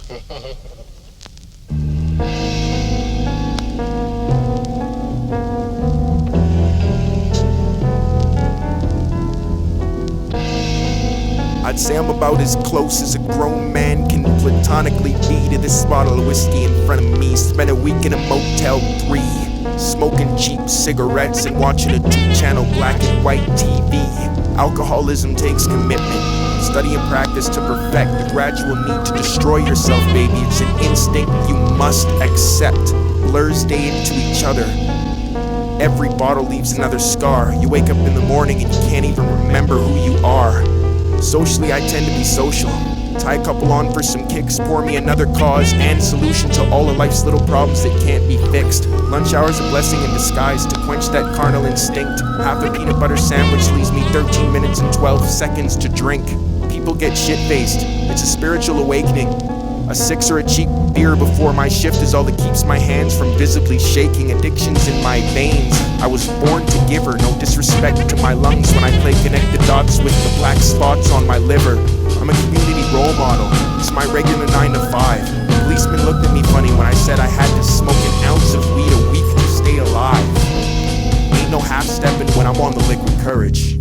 I'd say I'm about as close as a grown man can platonically be to this bottle of whiskey in front of me. Spent a week in a Motel 3, smoking cheap cigarettes and watching a 2-channel black and white TV. Alcoholism takes commitment, study and practice to perfect the gradual need to destroy yourself, baby. It's an instinct you must accept. Blurs day into each other. Every bottle leaves another scar. You wake up in the morning and you can't even remember who you are. Socially, I tend to be social. Tie a couple on for some kicks, pour me another cause and solution to all of life's little problems that can't be fixed. Lunch hour's a blessing in disguise to quench that carnal instinct. Half a peanut butter sandwich leaves me 13 minutes and 12 seconds to drink. People get shit-faced. It's a spiritual awakening. A 6 or a cheap beer before my shift is all that keeps my hands from visibly shaking. Addictions in my veins. I was born to give her, no disrespect to my lungs when I play connect the dots with the black spots on my liver. I'm a community role model. It's my regular 9 to 5. The policeman looked at me funny when I said I had to smoke an ounce of weed a week to stay alive. Ain't no half-stepping when I'm on the liquid courage.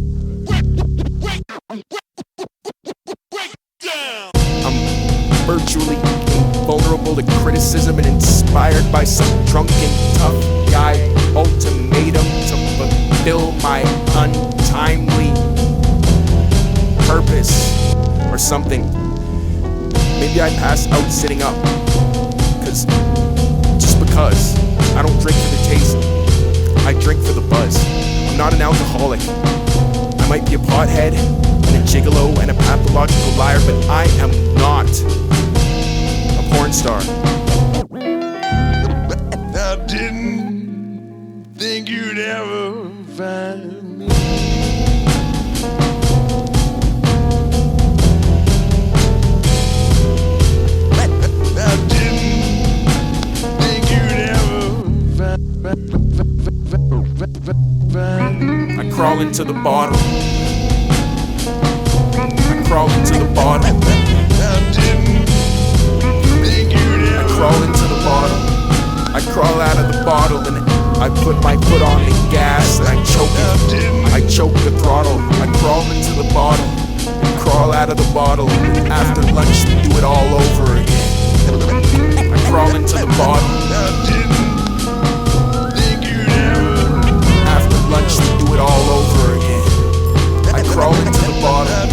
Virtually invulnerable to criticism and inspired by some drunken tough guy ultimatum to fulfill my untimely purpose or something. Maybe I pass out sitting up, just because I don't drink for the taste, I drink for the buzz. I'm not an alcoholic. I might be a pothead and a gigolo and a pathological liar, but I am not porn star. I didn't think you'd ever find me. I didn't think you'd ever find me. I crawl into the bottle. I crawl into the bottle. I didn't. I crawl into the bottle. I crawl out of the bottle and I put my foot on the gas and I choke it. I choke the throttle. I crawl into the bottle and crawl out of the bottle. After lunch we do it all over again. I crawl into the bottle. After lunch we do it all over again. I crawl into the bottle.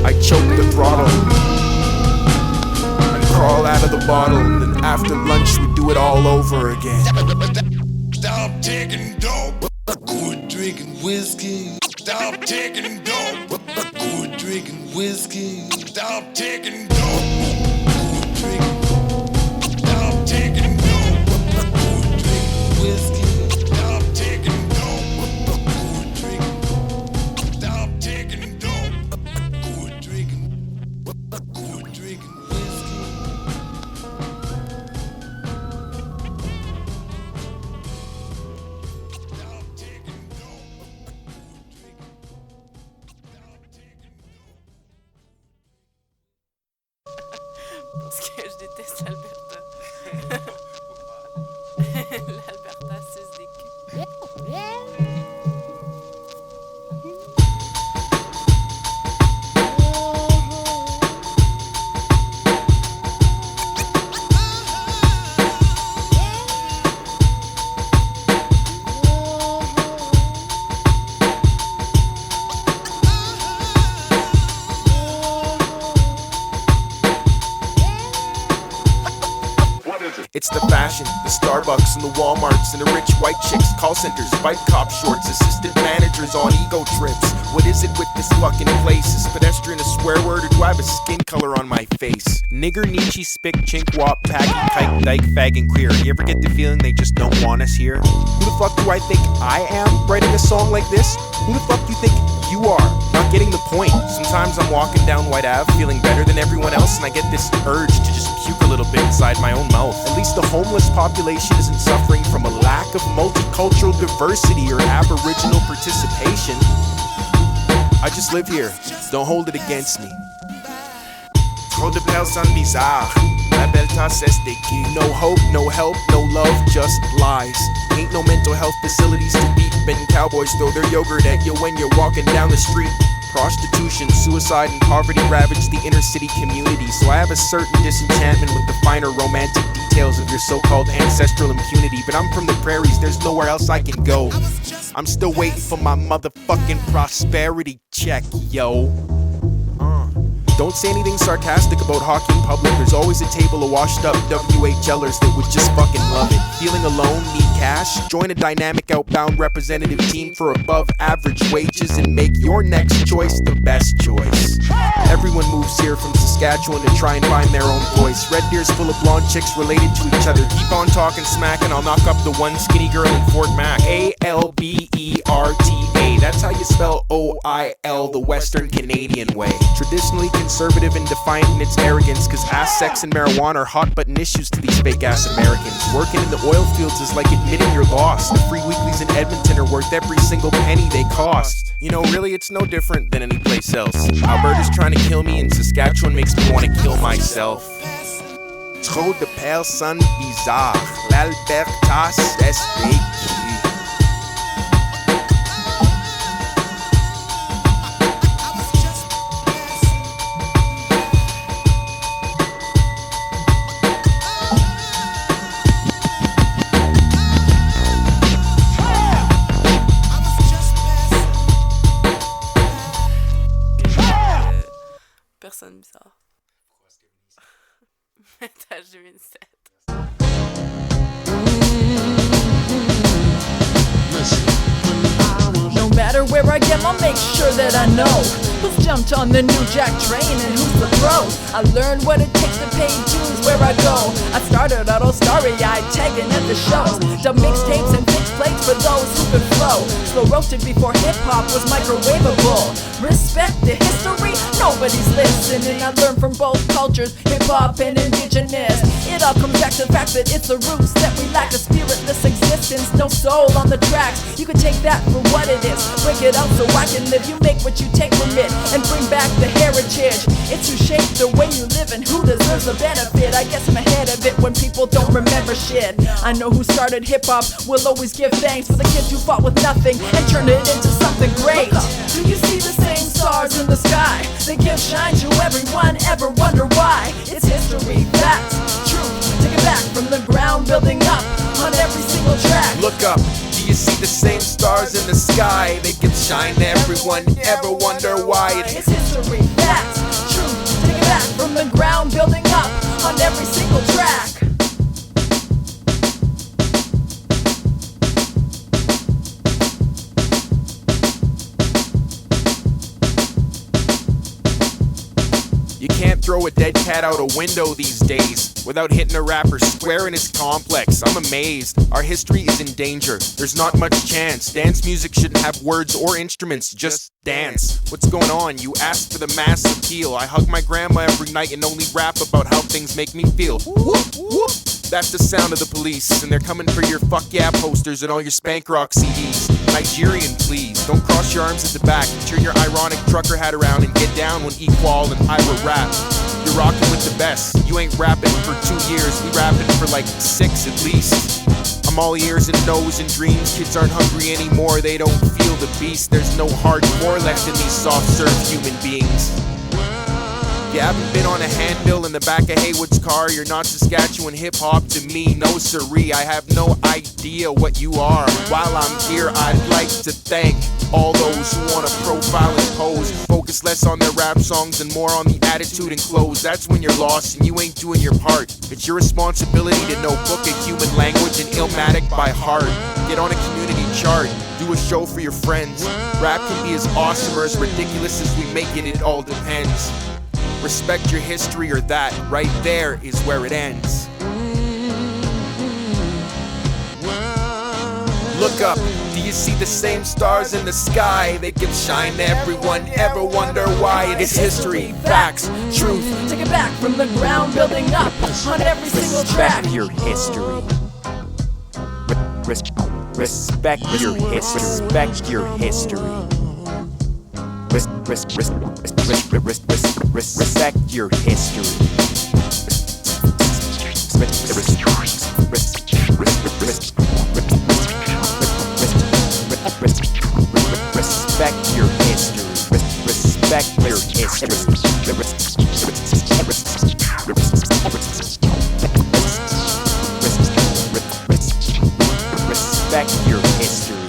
I choke the throttle. I crawl out of the bottle. Then after lunch we do it all over again. Stop taking dope. Quit drinking whiskey. Stop taking dope. Quit drinking whiskey. Stop taking dope. Quit drinking. Stop taking dope. Quit drinking whiskey. Stop taking dope. Quit drinking. Stop taking dope. Parce que je déteste l'Alberta. L'Alberta, c'est des culs. It's the fashion, the Starbucks and the Walmarts and the rich white chicks, call centers, bike cop shorts, assistant managers on ego trips. What is it with this fucking place? Is pedestrian a swear word or do I have a skin color on my face? Nigger, Nietzsche, spick, chink, wop, paggy, kike, dyke, fag, and queer. You ever get the feeling they just don't want us here? Who the fuck do I think I am writing a song like this? Who the fuck do you think you are? Not getting the point. Sometimes I'm walking down White Ave feeling better than everyone else and I get this urge to just puke a little bit inside my own mouth. At least the homeless population isn't suffering from a lack of multicultural diversity or aboriginal participation. I just live here, don't hold it against me. Trop de personnes bizarres, Albertas SDK. No hope, no help, no love, just lies. Ain't no mental health facilities to beat. And cowboys throw their yogurt at you when you're walking down the street. Prostitution, suicide, and poverty ravage the inner city community. So I have a certain disenchantment with the finer romantic details of your so-called ancestral impunity. But I'm from the prairies, there's nowhere else I can go. I'm still waiting for my motherfucking prosperity check, yo. Don't say anything sarcastic about hockey in public. There's always a table of washed up WHLers that would just fucking love it. Feeling alone, need cash? Join a dynamic outbound representative team for above average wages and make your next choice the best choice. Everyone moves here from Saskatchewan to try and find their own voice. Red Deer's full of blonde chicks related to each other. Keep on talking smack and I'll knock up the one skinny girl in Fort Mac. ALBERTA. That's how you spell OIL the Western Canadian way. Traditionally conservative and defiant in its arrogance, cause ass, sex, and marijuana are hot button issues to these fake ass Americans. Working in the oil fields is like admitting you're lost. The free weeklies in Edmonton are worth every single penny they cost. You know, really, it's no different than any place else. Alberta's trying to kill me and Saskatchewan makes me want to kill myself. Trop de personnes bizarres, l'Albertas SDK. Personne bizarre. Mcintosh 2007. No matter where I get, I'll make sure that I know who's jumped on the new Jack train and who's the pro. I learned what it takes to pay dues where I go. I started out all starry-eyed, tagging at the shows. Dub mixtapes and fixed plates for those who could flow. Slow roasted before hip-hop was microwavable. Respect the history, nobody's listening. I learned from both cultures, hip-hop and indigenous. It all comes back to the fact that it's the roots that we lack. A spiritless existence, no soul on the tracks. You can take that for what it is, break it up so I can live. You make what you take from it and bring back the heritage. It's who shaped the way you live and who deserves the benefit. I guess I'm ahead of it when people don't remember shit. I know who started hip-hop, will always give thanks for the kids who fought with nothing and turned it into something great. Do you see the same stars in the sky? They give shine to everyone, ever wonder why? It's history, facts, truth. Take it back from the ground, building up on every single track. Look up, do you see the same stars in the sky? They give shine to everyone, ever wonder why? It's history, facts, truth. Take it back from the ground, building up on every single track. You can't throw a dead cat out a window these days without hitting a rapper square in his complex. I'm amazed. Our history is in danger. There's not much chance. Dance music shouldn't have words or instruments, just dance. What's going on? You asked for the mass appeal. I hug my grandma every night and only rap about how things make me feel. Whoop, whoop. That's the sound of the police, and they're coming for your fuck yeah posters and all your spank rock CDs. Nigerian, please, don't cross your arms at the back. Turn your ironic trucker hat around and get down when Eekwol and Heywood rap. You're rocking with the best. You ain't rapping for 2 years, we rapping for like 6 at least. I'm all ears and nose and dreams. Kids aren't hungry anymore, they don't feel the beast. There's no hardcore left in these soft-serve human beings. You haven't been on a handbill in the back of Heywood's car. You're not Saskatchewan hip-hop to me, no siree. I have no idea what you are. While I'm here, I'd like to thank all those who want to profile and pose. Focus less on their rap songs and more on the attitude and clothes. That's when you're lost and you ain't doing your part. It's your responsibility to know book a human language and Illmatic by heart. Get on a community chart. Do a show for your friends. Rap can be as awesome or as ridiculous as we make it. It all depends. Respect your history or that right there is where it ends. Look up, do you see the same stars in the sky? They give shine to everyone, ever wonder why? It is history, facts, truth. Take it back from the ground, building up on every single track. Respect your history. Respect your history. Respect your history. Respect your history. Respect your history. Respect your history. Respect your history.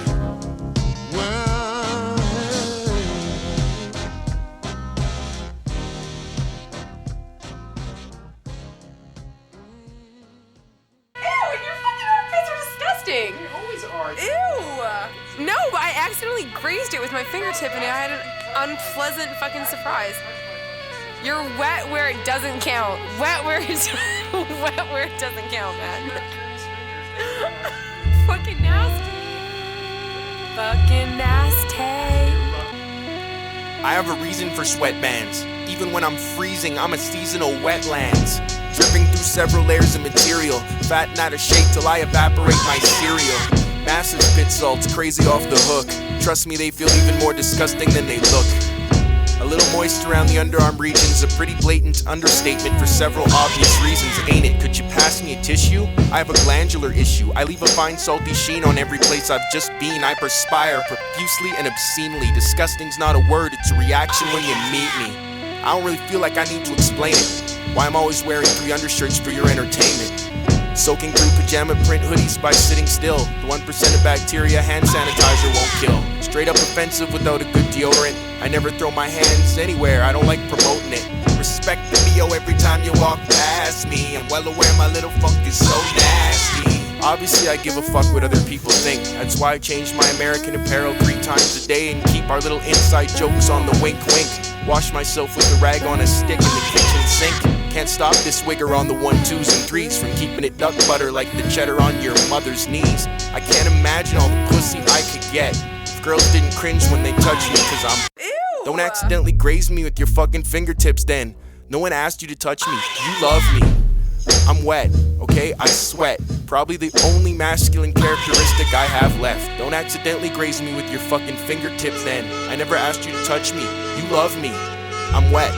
Ew! No, but I accidentally grazed it with my fingertip and I had an unpleasant fucking surprise. You're wet where it doesn't count. Wet where it doesn't count, man. Fucking nasty. Fucking nasty. I have a reason for sweatbands. Even when I'm freezing, I'm a seasonal wetlands. Dripping through several layers of material, fat and out of shape till I evaporate my cereal. Massive pit salts, crazy off the hook. Trust me, they feel even more disgusting than they look. A little moist around the underarm region is a pretty blatant understatement for several obvious reasons, ain't it? Could you pass me a tissue? I have a glandular issue. I leave a fine salty sheen on every place I've just been. I perspire profusely and obscenely. Disgusting's not a word, it's a reaction when you meet me. I don't really feel like I need to explain it. Why I'm always wearing 3 undershirts for your entertainment. Soaking through pajama print hoodies by sitting still. The 1% of bacteria hand sanitizer won't kill. Straight up offensive without a good deodorant. I never throw my hands anywhere, I don't like promoting it. Respect the BO every time you walk past me. I'm well aware my little funk is so nasty. Obviously I give a fuck what other people think. That's why I change my American apparel 3 times a day and keep our little inside jokes on the wink wink. Wash myself with a rag on a stick in the kitchen sink. Can't stop this wigger on the 1, 2s and 3s from keeping it duck butter like the cheddar on your mother's knees. I can't imagine all the pussy I could get if girls didn't cringe when they touch me cause I'm... Ew! Don't accidentally graze me with your fucking fingertips then. No one asked you to touch me. You love me. I'm wet, okay? I sweat. Probably the only masculine characteristic I have left. Don't accidentally graze me with your fucking fingertips then. I never asked you to touch me. You love me. I'm wet.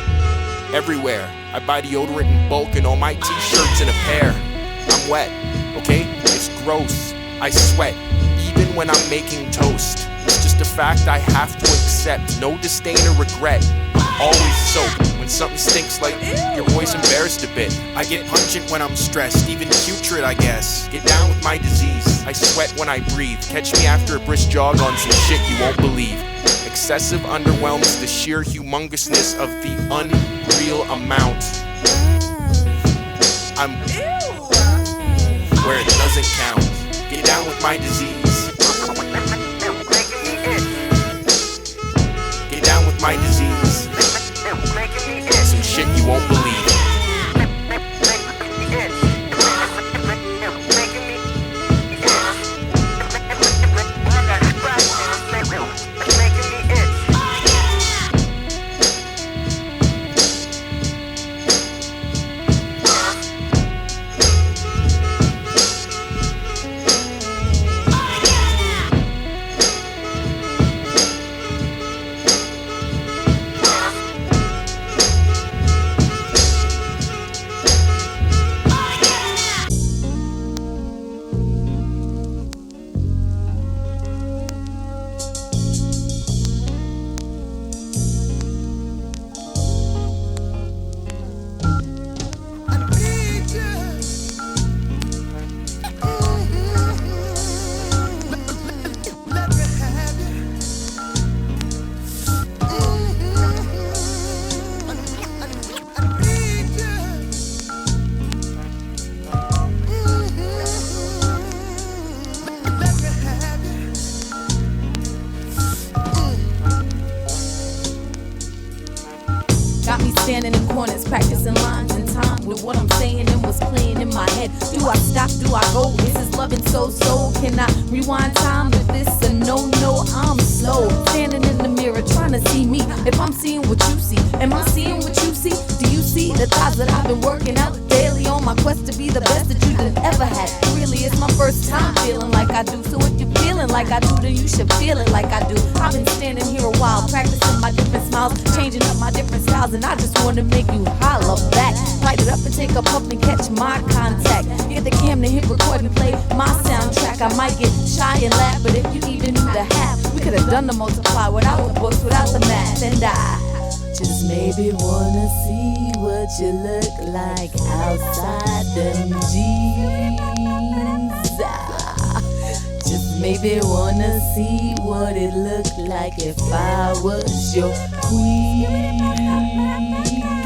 Everywhere. I buy deodorant in bulk and all my t-shirts in a pair. I'm wet, okay? It's gross. I sweat, even when I'm making toast. It's just a fact I have to accept. No disdain or regret. I'm always soaked. When something stinks like your boy's embarrassed a bit. I get pungent when I'm stressed, even putrid I guess. Get down with my disease. I sweat when I breathe. Catch me after a brisk jog on some shit you won't believe. Excessive underwhelms the sheer humongousness of the unreal amount. I'm where it doesn't count. Get down with my disease. Get down with my disease. Some shit you won't believe. Standing in corners, practicing lines in time with what I'm saying and what's playing in my head. Do I stop? Do I go? Is this loving so? Can I rewind time with this? A no, I'm slow. Standing in the mirror trying to see me. If I'm seeing what you see, am I seeing what you see? Do you see the thoughts that I've been working out daily on my quest to be the best that you done ever had? Really, it's my first time feeling like I do. So if you're feeling like I do, then you should feel it like I do. I've been standing here a while, practicing my different smiles, and I just wanna make you holler back. Light it up and take a puff and catch my contact. Get the cam to hit record and play my soundtrack. I might get shy and laugh, but if you even knew the half, we could have done the multiply without the books, without the math. And I just maybe wanna see what you look like outside them jeans. Just maybe wanna see what it looked like if I was your queen.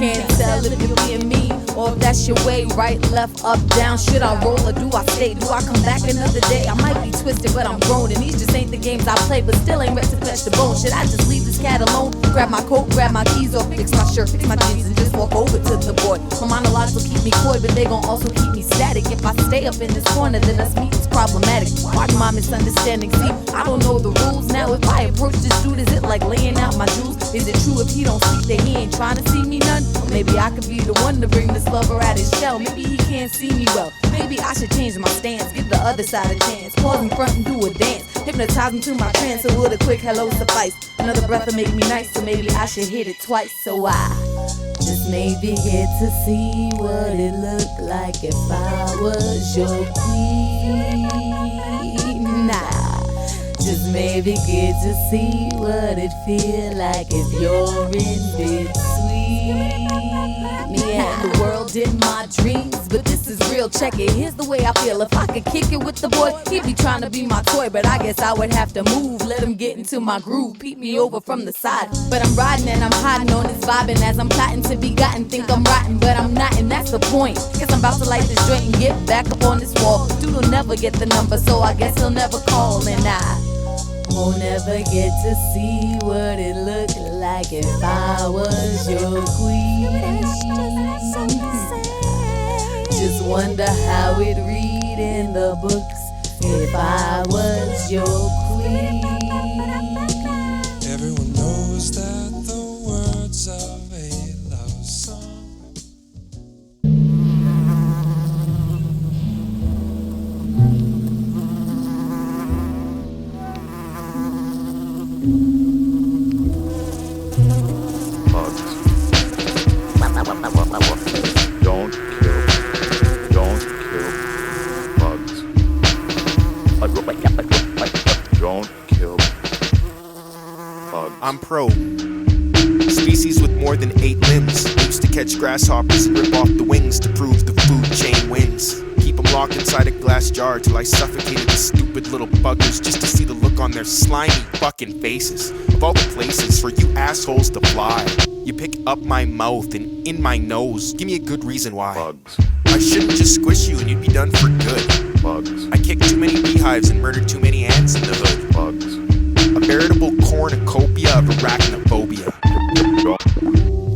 Can't tell if you're being me or if that's your way. Right, left, up, down. Should I roll or do I stay? Do I come back another day? I might be twisted, but I'm grown, and these just ain't the games I play. But still ain't ready to flesh the bone. Should I just leave this cat alone? Grab my coat, grab my keys, or fix my shirt, fix my jeans, and just walk over to the boy? My monologues will keep me coy, but they gon' also keep me static. If I stay up in this corner, then us meet is problematic. Pardon my misunderstanding. See, I don't know the rules now. If I approach this dude, is it like laying out my jewels? Is it true if he don't see that he ain't trying to see me none? Or maybe I could be the one to bring this lover out his shell. Maybe he can't see me well. Maybe I should change my stance, give the other side a chance. Pause in front and do a dance. Hypnotize him to my trance, so would a quick hello suffice? Another breath will make me nice, so maybe I should hit it twice. So I just maybe get to see what it looked like if I was your queen. Nah, just maybe get to see what it feel like if you're in bitween me and the world in my dreams. But this is real, check it, here's the way I feel. If I could kick it with the boy, he'd be trying to be my toy. But I guess I would have to move, let him get into my groove, peep me over from the side. But I'm riding and I'm hiding on this vibing as I'm plotting to be gotten. Think I'm rotten, but I'm not, and that's the point. Guess I'm about to light this joint and get back up on this wall. Dude will never get the number, so I guess he'll never call. And I won't ever get to see what it looked like if I was your queen. Just wonder how it read in the books if I was your queen. Everyone knows that the words of a love song Don't kill bugs. I'm pro. Species with more than 8 limbs used to catch grasshoppers and rip off the wings to prove the food chain wins. Keep them locked inside a glass jar till I suffocated the stupid little buggers just to see the look on their slimy fucking faces. Of all the places for you assholes to fly, you pick up my mouth and in my nose. Give me a good reason why. Bugs. I shouldn't just squish you and you'd be done for good. Bugs. I kicked too many beehives and murdered too many ants in the hood. Bugs. A veritable cornucopia of arachnophobia.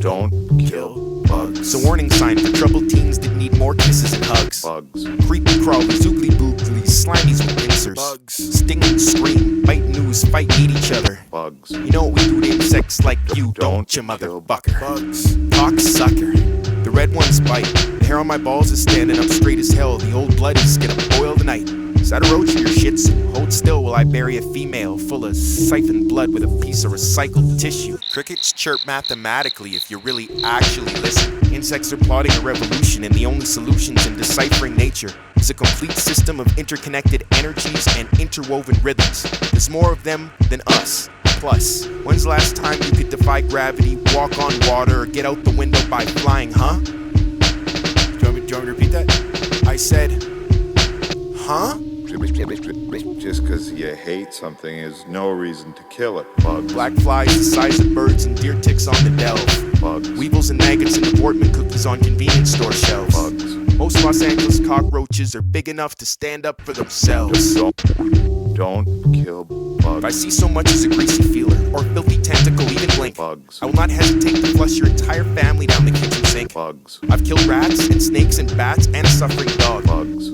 Don't kill bugs. It's a warning sign for troubled teens that need more kisses and hugs. Bugs. Creepy crawlies, oogly booglies, slimies with pincers. Bugs. Sting and scream, bite and ooze, fight and eat each other. Bugs. You know what we do to insects like you, don't you, motherfucker? Bugs. Cocksucker. The red ones bite. The hair on my balls is standing up straight as hell. The old blood is gonna boil tonight. Is that a roach or your shih tzu? Hold still while I bury a female full of siphoned blood with a piece of recycled tissue. Crickets chirp mathematically if you really actually listen. Insects are plotting a revolution, and the only solutions in deciphering nature is a complete system of interconnected energies and interwoven rhythms. There's more of them than us. Plus, when's the last time you could defy gravity, walk on water, or get out the window by flying, huh? Do you want me to repeat that? I said, huh? Just because you hate something is no reason to kill it. Bugs. Black flies the size of birds and deer ticks on the delve. Bugs. Weevils and maggots and abortment cookies on convenience store shelves. Bugs. Most Los Angeles cockroaches are big enough to stand up for themselves. Don't kill bugs. If I see so much as a greasy feeler or filthy tentacle even blink, Bugs. I will not hesitate to flush your entire family down the kitchen sink. Bugs. I've killed rats and snakes and bats and a suffering dog. Bugs.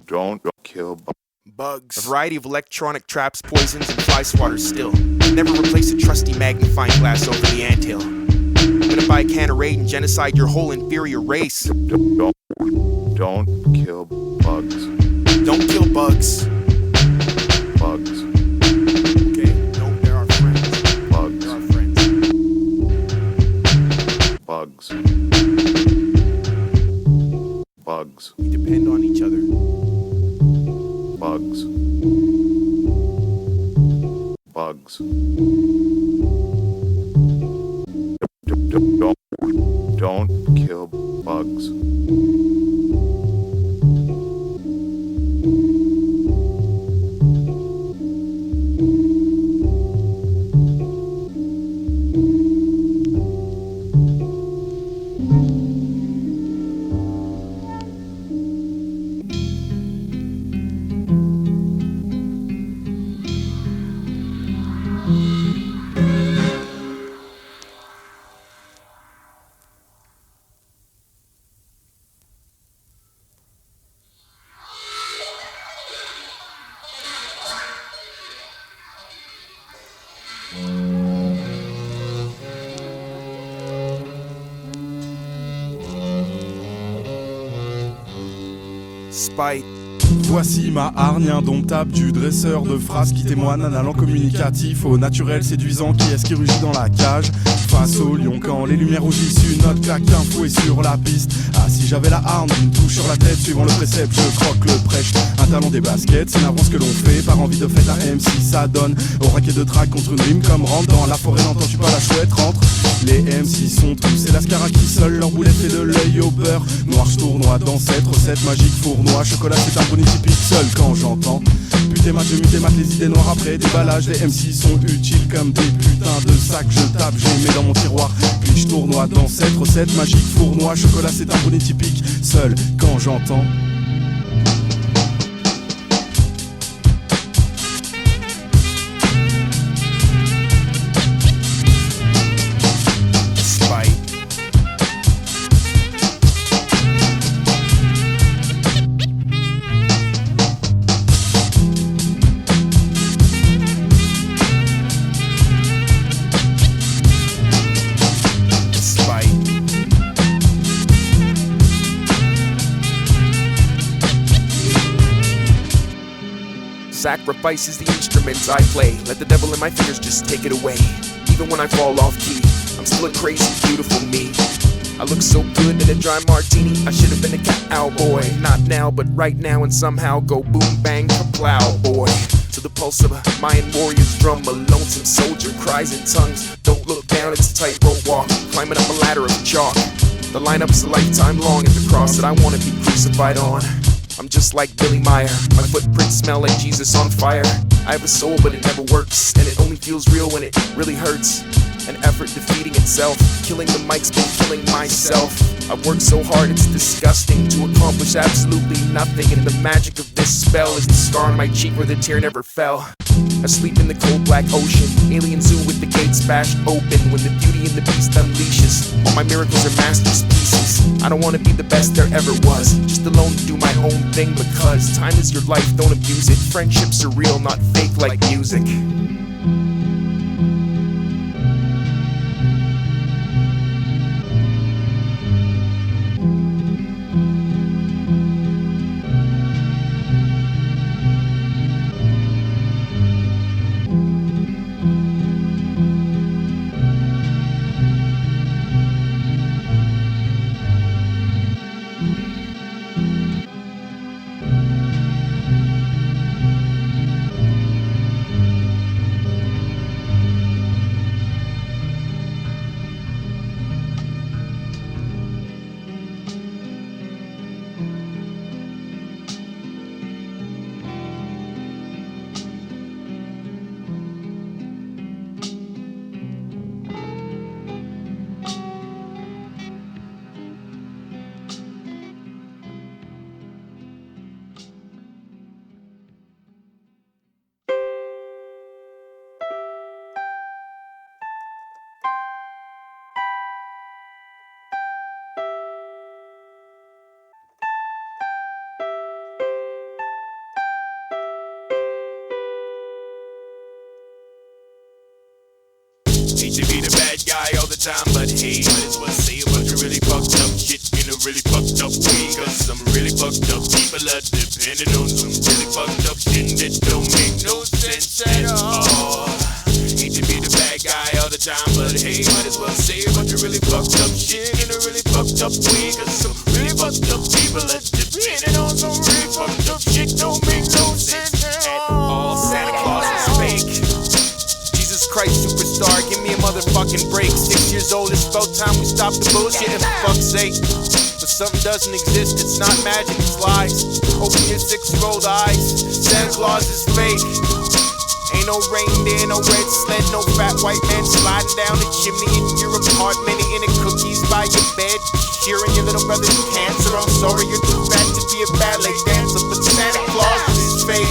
Don't kill Bugs. A variety of electronic traps, poisons, and fly swatters still. Never replace a trusty magnifying glass over the anthill. I'm gonna buy a can of raid and genocide your whole inferior race. Don't kill bugs. Don't kill bugs. Bugs. Okay? Don't, they're our friends. Bugs. They're our friends. bugs. We depend on each other. Bugs. Bugs. Don't kill bugs. Spite. Voici ma hargne indomptable du dresseur de phrases qui témoigne un allant communicatif au naturel séduisant qui est-ce qui rugit dans la cage. Face au lion quand les lumières rougissent, une note claque, un fouet sur la piste. Ah si j'avais la hargne, une touche sur la tête suivant le précepte, je croque le prêche. Un talon des baskets, c'est navrant ce que l'on fait, par envie de fête à MC ça donne. Au raquet de drague contre une rime comme rentre dans la forêt, n'entends-tu pas la chouette rentre. Les MC sont tous et l'ascara qui seul, leur boulette fait de l'œil au beurre. Noir tournoi dans cette recette magique fournois, chocolat c'est un brownie typique seul quand j'entends. Putain mat, je mutémate les idées noires après déballage. Les MC sont utiles comme des putains de sacs. Je tape, j'ai mets dans mon tiroir. Puis je tournoie dans cette recette magique fournois. Chocolat c'est un brownie typique seul quand j'entends. Sacrifice is the instruments I play. Let the devil in my fingers just take it away. Even when I fall off key, I'm still a crazy, beautiful me. I look so good in a dry martini. I should have been a cat-owl boy. Not now, but right now, and somehow go boom, bang, ka-plow, boy. To the pulse of a Mayan warrior's drum, a lonesome soldier cries in tongues. Don't look down, it's a tightrope walk, climbing up a ladder of chalk. The lineup's a lifetime long at the cross that I wanna be crucified on. I'm just like Billy Meyer, my footprints smell like Jesus on fire. I have a soul but it never works, and it only feels real when it really hurts. An effort defeating itself, killing the mic's been killing myself. I've worked so hard it's disgusting to accomplish absolutely nothing, and the magic of this spell is the scar on my cheek where the tear never fell. Asleep in the cold black ocean, alien zoo with the gates bashed open. When the beauty and the beast unleashes, all my miracles are masterpieces. I don't wanna be the best there ever was, just alone to do my own thing, because time is your life, don't abuse it. Friendships are real, not fake like music. Hate to be the bad guy all the time, but hey, might as well say a bunch of really fucked up shit in a really fucked up way. Cause some really fucked up people are depending on some really fucked up shit that don't make no sense at all. Hate to be the bad guy all the time, but hey, might as well say a bunch of really fucked up shit in a really fucked up way. Cause some really fucked up people are depending Christ superstar, give me a motherfucking break. 6 years old, it's about time we stop the bullshit, and for fuck's sake. But something doesn't exist, it's not magic, it's lies. Open your 6-year-old eyes, Santa Claus is fake. Ain't no reindeer, no red sled, no fat white man sliding down the chimney in your apartment, eating cookies by your bed, cheering your little brother's cancer. I'm sorry you're too fat to be a ballet dancer, but Santa Claus is fake.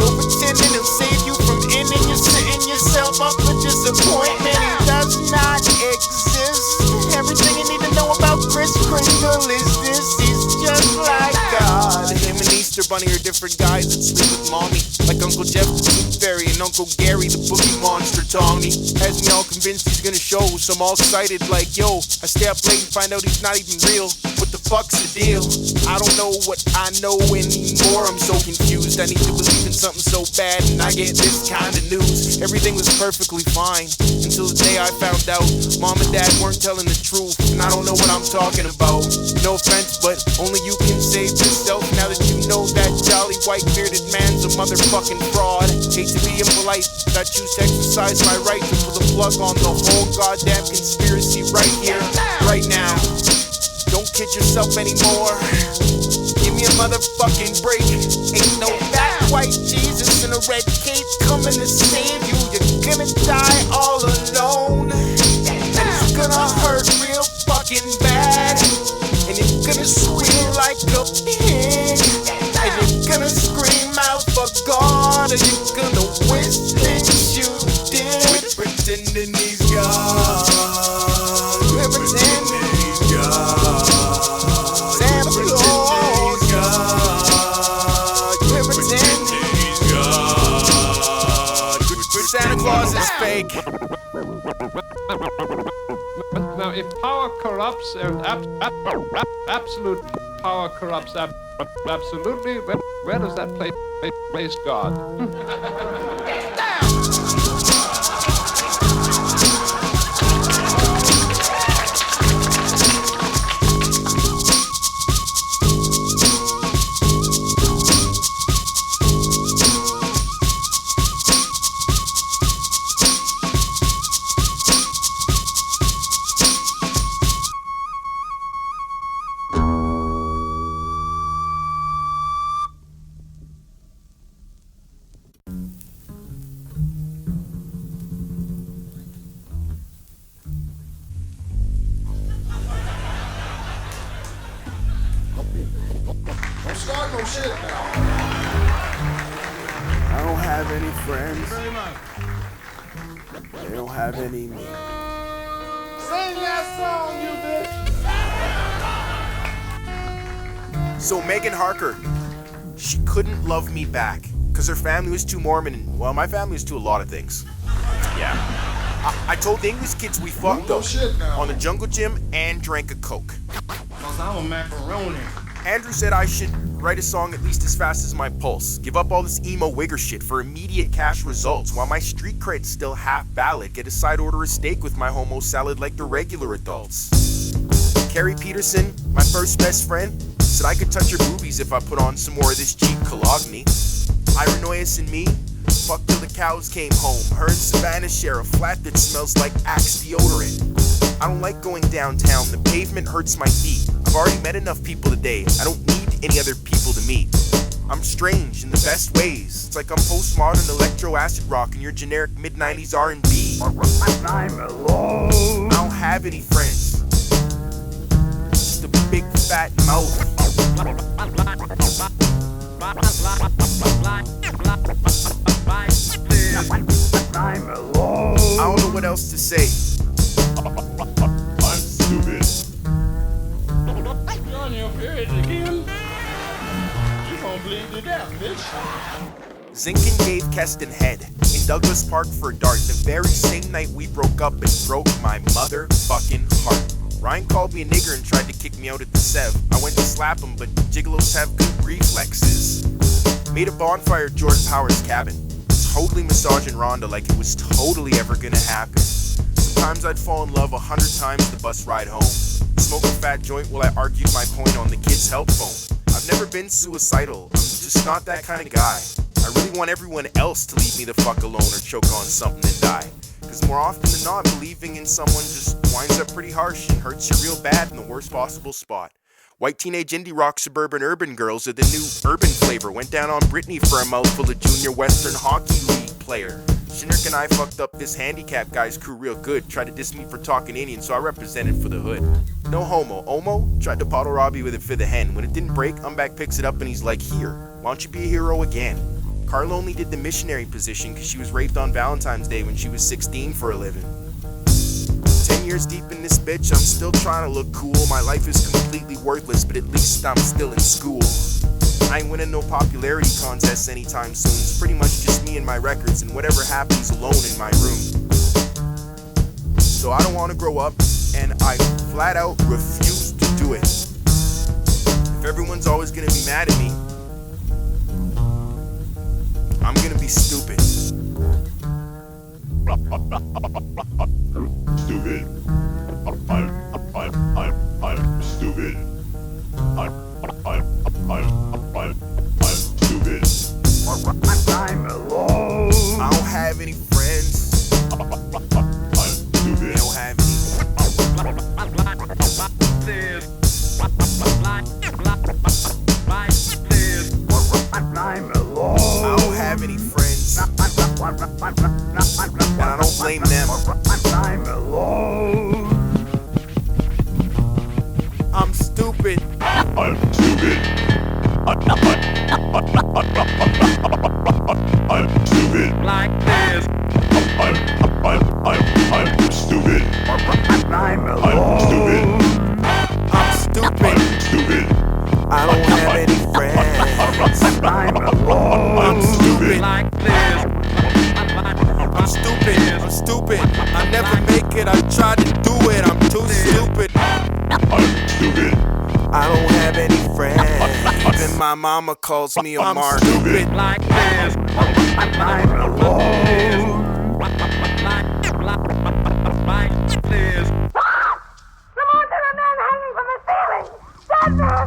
Don't pretend that he'll save you from ending you setting yourself up for disappointment. He does not exist. Everything you need to know about Kris Kringle is this: he's just like God. Him and Easter Bunny are different guys that sleep with mommy, like Uncle Jeff the Tooth Fairy and Uncle Gary the Boogie Monster Tommy. Has me all convinced he's gonna show, so I'm all excited like, yo, I stay up late and find out he's not even real. What the fuck's the deal? I don't know what I know anymore, I'm so confused. I need to believe in something so bad and I get this kind of news. Everything was perfectly fine until the day I found out Mom and Dad weren't telling the truth, and I don't know what I'm talking about. No offense, but only you can save yourself now that you know that jolly white bearded man's a motherfucking fraud. Hate to be impolite, but I choose to exercise my right to pull the plug on the whole goddamn conspiracy right here, right now. Don't kid yourself anymore. Give me a motherfucking break. Ain't no fat white Jesus in a red cape coming to save you. You're gonna die all alone, and it's gonna hurt real fucking bad. And you're gonna squeal like a pig, and you're gonna scream out for God, and you're gonna wish that you did. Pretending he's God. We're pretending he's God. Santa Claus is God. We're pretending he's God. Santa Claus is fake. Now, if power corrupts, absolute power corrupts absolutely, where does that place God? I don't have any friends. They don't have any me. Sing that song, you bitch. So Megan Harker, she couldn't love me back because her family was too Mormon, and well, my family was too a lot of things. Yeah. I told the English kids we fucked up on the jungle gym and drank a Coke. Cause I'm a macaroni. Andrew said I should write a song at least as fast as my pulse. Give up all this emo wigger shit for immediate cash results while my street cred's still half valid. Get a side order of steak with my homo salad like the regular adults. Carrie Peterson, my first best friend, said I could touch her boobies if I put on some more of this cheap Cologne. Ira Noyes and me, fuck till the cows came home. Her and Savannah share a flat that smells like Axe deodorant. I don't like going downtown, the pavement hurts my feet. I've already met enough people today, I don't need any other people to meet. I'm strange in the best ways. It's like I'm postmodern electro acid rock and your generic mid-90s R&B. I'm alone. I don't have any friends. Just a big fat mouth. I'm alone. I don't know what else to say. I'm stupid. You're on your period again. You gonna bleed to death, bitch. Zinkin gave Keston head in Douglas Park for a dart the very same night we broke up and broke my motherfucking heart. Ryan called me a nigger and tried to kick me out at the Sev. I went to slap him, but gigolos have good reflexes. Made a bonfire at Jordan Power's cabin. Totally massaging Rhonda like it was totally ever gonna happen. Sometimes I'd fall in love 100 times the bus ride home. Smoke a fat joint while I argued my point on the kid's help phone. I've never been suicidal, I'm just not that kind of guy. I really want everyone else to leave me the fuck alone or choke on something and die. Cause more often than not, believing in someone just winds up pretty harsh and hurts you real bad in the worst possible spot. White teenage indie rock suburban urban girls are the new urban flavor. Went down on Britney for a mouthful of junior Western Hockey League player. Shinrik and I fucked up this handicap guy's crew real good. Tried to diss me for talking Indian, so I represented for the hood. No homo. Omo tried to bottle Robbie with it for the hen. When it didn't break, Umbak picks it up and he's like, here, why don't you be a hero again? Carla only did the missionary position because she was raped on Valentine's Day when she was 16 for a living. 10 years deep in this bitch, I'm still trying to look cool. My life is completely worthless, but at least I'm still in school. I ain't winning no popularity contests anytime soon. It's pretty much just me and my records and whatever happens alone in my room. So I don't want to grow up, and I flat out refuse to do it. If everyone's always gonna be mad at me, I'm gonna be stupid. Stupid. I'm stupid. I'm stupid. I'm alone. I don't have any friends. I'm stupid. I don't have any. I'm alone. I don't have any friends. And I don't blame them. I'm alone. I'm stupid. I'm stupid. I'm stupid. Like this. I'm stupid. I'm alone. I'm stupid. I'm stupid. I'm stupid. I don't have any friends. I'm alone. I'm stupid. Like this. I'm stupid. I'm stupid. I never make it. I tried to do it. I'm too stupid. I'm stupid. I don't have any friends. Even my mama calls me a mark. Stupid. Like this. I'm alone. Like this. Lamont and a man hanging from the ceiling! Dead man!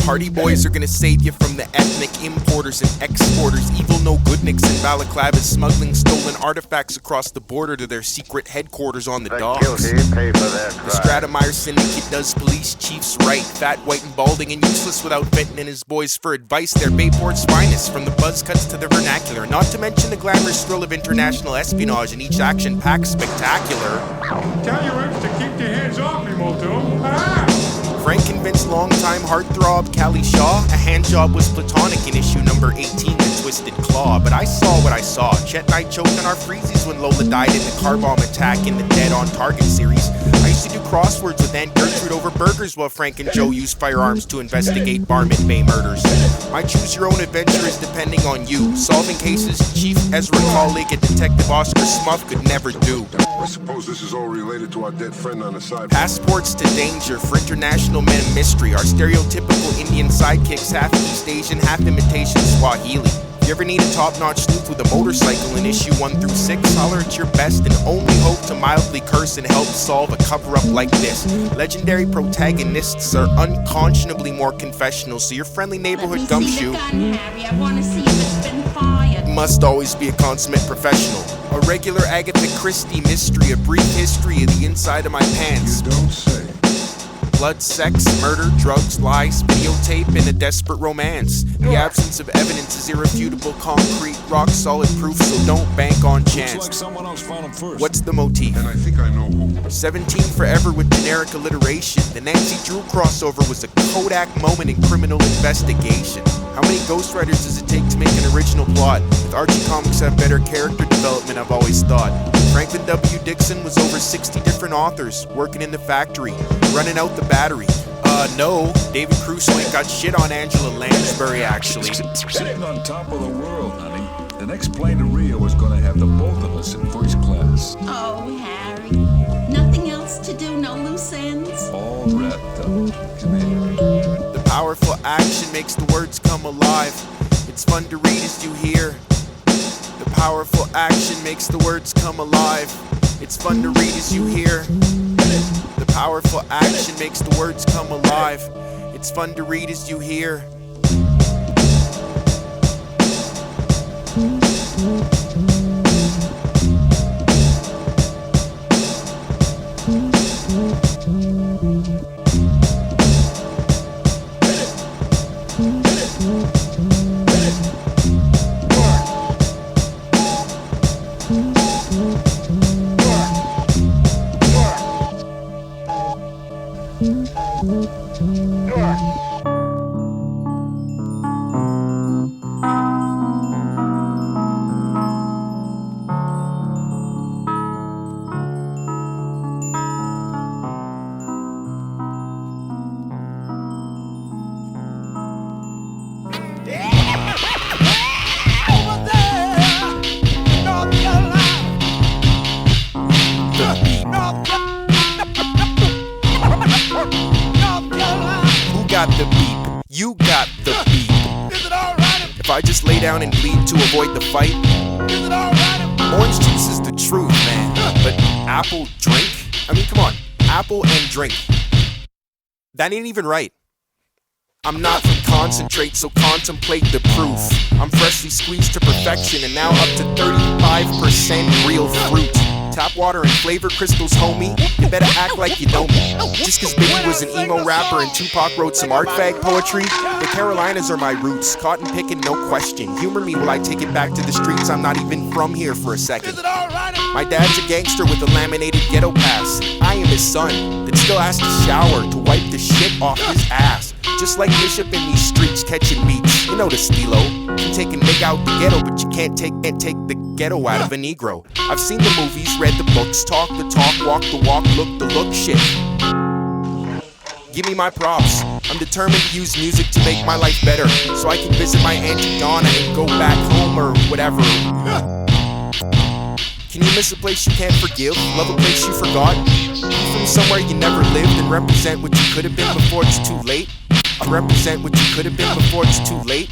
Party boys are gonna save you from the ethnic importers and exporters. Evil no good nicks in balaclavas smuggling stolen artifacts across the border to their secret headquarters on the docks. Pay for their The Stratemeyer Syndicate does police chiefs right. Fat, white, and balding and useless without Fenton and his boys for advice. They're Bayport's finest, from the buzz cuts to the vernacular. Not to mention the glamorous thrill of international espionage, and each action-packed spectacular. Tell your ex to keep your hands off me, Moto. Frank convinced longtime heartthrob Callie Shaw a handjob was platonic in issue number 18, The Twisted Claw. But I saw what I saw. Chet and I choked on our freezies when Lola died in the car bomb attack in the Dead on Target series. I used to do crosswords with Aunt Gertrude over burgers while Frank and Joe used firearms to investigate Bar Mitzvah murders. My choose-your-own adventure is depending on you. Solving cases Chief Ezra colleague and Detective Oscar Smuff could never do. I suppose this is all related to our dead friend on the side. Passports to danger for international men of mystery. Our stereotypical Indian sidekicks, half East Asian, half imitation Swahili. If you ever need a top-notch sleuth with a motorcycle in issue 1 through 6, holler at your best and only hope to mildly curse and help solve a cover-up like this. Legendary protagonists are unconscionably more confessional, so your friendly neighborhood gumshoe must always be a consummate professional. A regular Agatha Christie mystery, a brief history of the inside of my pants. You don't say. Blood, sex, murder, drugs, lies, videotape, and a desperate romance. The absence of evidence is irrefutable, concrete, rock-solid proof, so don't bank on chance. Looks like someone else found him first. What's the motif? And I think I know who. 17 forever with generic alliteration. The Nancy Drew crossover was a Kodak moment in criminal investigation. How many ghostwriters does it take to make an original plot? With Archie comics have better character development, I've always thought. Franklin W. Dixon was over 60 different authors, working in the factory, running out the battery. No, David Crusoe ain't got shit on Angela Lansbury, actually. Sitting on top of the world, honey. The next plane to Rio is gonna have the both of us in first class. Oh, Harry. Nothing else to do, no loose ends? All wrapped up. Come here. The powerful action makes the words come alive. It's fun to read as you hear. The powerful action makes the words come alive. It's fun to read as you hear. The Powerful action makes the words come alive. It's fun to read as you hear. You got the beat. Is it alright if I just lay down and bleed to avoid the fight? Is it alright? Orange juice is the truth, man. But apple drink? I mean, come on. Apple and drink. That ain't even right. I'm not from concentrate, so contemplate the proof. I'm freshly squeezed to perfection and now up to 35% real fruit. Tap water and flavor crystals, homie. You better act like you know me. Just cause Biggie was an emo rapper and Tupac wrote some art fag poetry, the Carolinas are my roots. Cotton picking, no question. Humor me while I take it back to the streets. I'm not even from here for a second. My dad's a gangster with a laminated ghetto pass. I am his son that still has to shower to wipe the shit off his ass. Just like Bishop in these streets catching beats. You know the stilo. You take a nigga out the ghetto, but you can't take the ghetto out of a Negro. I've seen the movies, read the books, talk the talk, walk the walk, look the look, shit. Give me my props. I'm determined to use music to make my life better, so I can visit my Auntie Donna and go back home or whatever. Can you miss a place you can't forgive? Love a place you forgot? Be from somewhere you never lived and represent what you could have been before it's too late. Represent what you could have been before it's too late.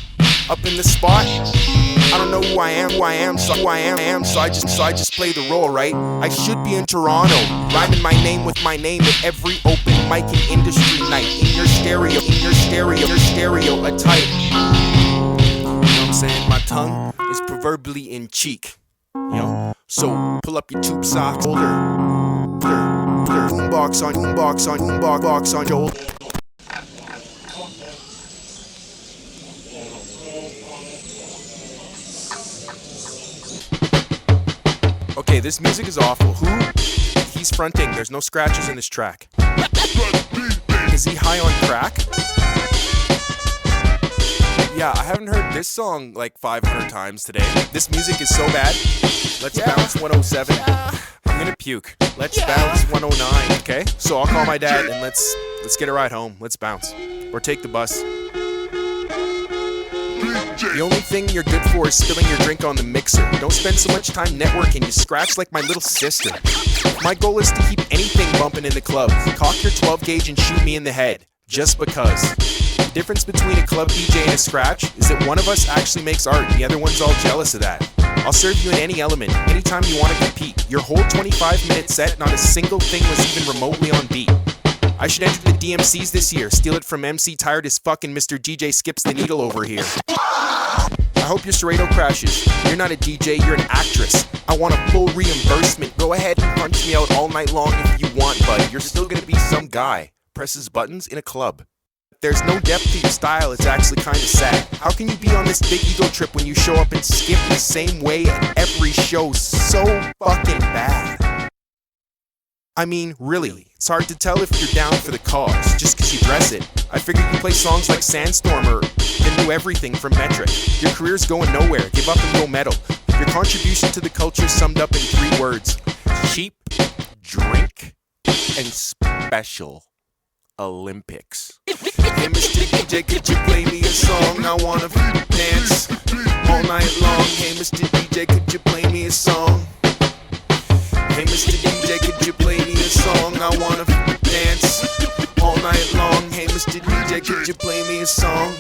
Up in the spot, I don't know who I am, so I just play the role, right? I should be in Toronto, rhyming my name with my name at every open mic and industry night. In your stereo a type. You know what I'm saying? My tongue is proverbially in cheek. You know? So pull up your tube socks, holder. Boombox on your Okay, this music is awful. Who? He's fronting. There's no scratches in this track. Is he high on crack? Yeah, I haven't heard this song like 500 times today. This music is so bad. Let's bounce 107. I'm gonna puke. Let's bounce 109, okay? So I'll call my dad and let's get a ride home. Let's bounce. Or take the bus. The only thing you're good for is spilling your drink on the mixer. Don't spend so much time networking, you scratch like my little sister. My goal is to keep anything bumping in the club. Cock your 12 gauge and shoot me in the head. Just because. The difference between a club DJ and a scratch is that one of us actually makes art and the other one's all jealous of that. I'll serve you in any element, anytime you want to compete. Your whole 25-minute set, not a single thing was even remotely on beat. I should enter the DMCs this year, steal it from MC Tired as fucking Mr. DJ Skips the Needle over here. I hope your Serrato crashes. You're not a DJ, you're an actress. I want a full reimbursement. Go ahead and punch me out all night long if you want, bud. You're still gonna be some guy. Presses buttons in a club. There's no depth to your style, it's actually kinda sad. How can you be on this big ego trip when you show up and skip the same way at every show? So fucking bad. I mean, really, it's hard to tell if you're down for the cause, just cause you dress it. I figured you play songs like Sandstorm or then do everything from Mattr. Your career's going nowhere, give up and go metal. Your contribution to the culture summed up in 3 words. Cheap, drink, and special Olympics. Hey Mr. DJ, could you play me a song? I wanna dance all night long. Hey Mr. DJ, could you play me a song? Hey Mr. DJ, could you play me a song? I wanna dance all night long. Hey Mr. DJ, could you play me a song?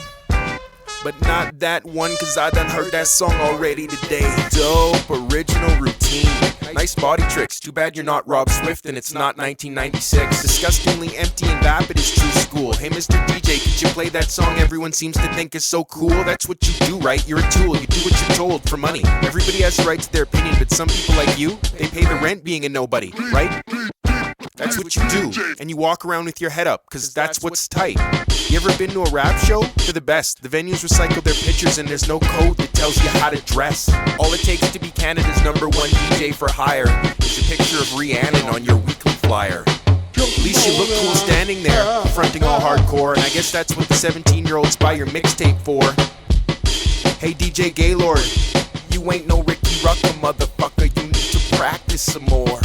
But not that one, cause I done heard that song already today. Dope, original routine. Nice body tricks, too bad you're not Rob Swift and it's not 1996. Disgustingly empty and vapid is true school. Hey Mr. DJ, could you play that song everyone seems to think is so cool? That's what you do, right? You're a tool, you do what you're told for money. Everybody has the right to their opinion, but some people like you, they pay the rent being a nobody, right? That's what you do, and you walk around with your head up, cause that's what's tight. You ever been to a rap show? They're the best. The venues recycle their pictures and there's no code that tells you how to dress. All it takes to be Canada's #1 DJ for hire is a picture of Rhiannon on your weekly flyer. At least you look cool standing there, fronting all hardcore, and I guess that's what the 17-year-olds buy your mixtape for. Hey DJ Gaylord, you ain't no Ricky Rucker, motherfucker, you need to practice some more.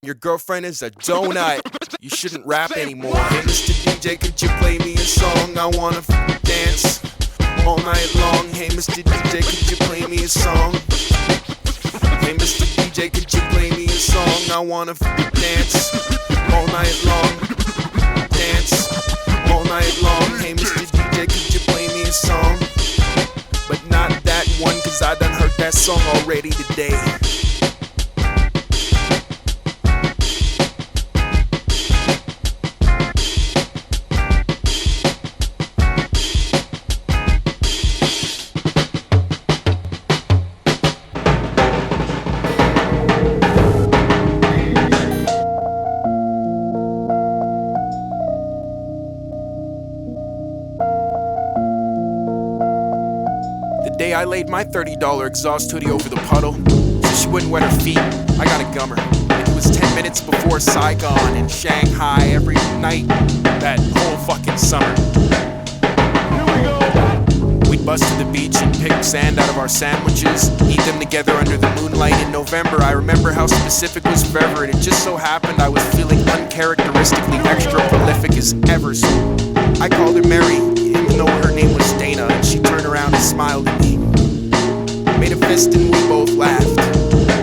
Your girlfriend is a donut, you shouldn't rap anymore. Hey Mr. DJ, could you play me a song? I wanna dance all night long. Hey Mr. DJ, could you play me a song? Hey Mr. DJ, could you play me a song? I wanna dance all night long. Dance all night long. Hey Mr. DJ, could you play me a song? But not that one, cause I done heard that song already today. I laid my $30 exhaust hoodie over the puddle so she wouldn't wet her feet. I got a gummer. It was 10 minutes before Saigon in Shanghai every night that whole fucking summer. Here we go. We'd bust to the beach and pick sand out of our sandwiches, eat them together under the moonlight in November. I remember how specific was forever, and it just so happened I was feeling uncharacteristically extra prolific as ever. So I called her Mary, even though her name was Dana, and she turned around and smiled at me. Made a fist and we both laughed.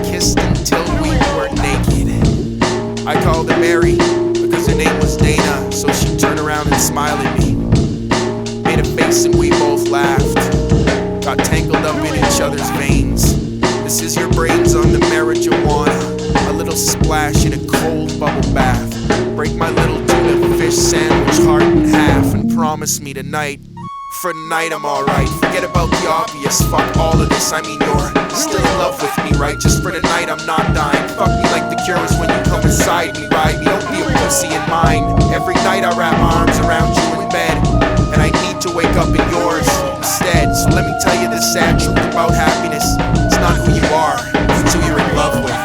Kissed until we were naked. I called her Mary because her name was Dana, so she turned around and smiled at me. Made a face and we both laughed. Got tangled up in each other's veins. This is your brains on the marijuana. A little splash in a cold bubble bath. Break my little tuna fish sandwich heart in half and promise me tonight. For tonight I'm alright, forget about the obvious, fuck all of this, I mean you're still in love with me, right? Just for tonight I'm not dying, fuck me like the Cure is when you come inside me, ride me, don't be a pussy in mine. Every night I wrap my arms around you in bed, and I need to wake up in yours instead. So let me tell you the sad truth about happiness, it's not who you are, it's who you're in love with.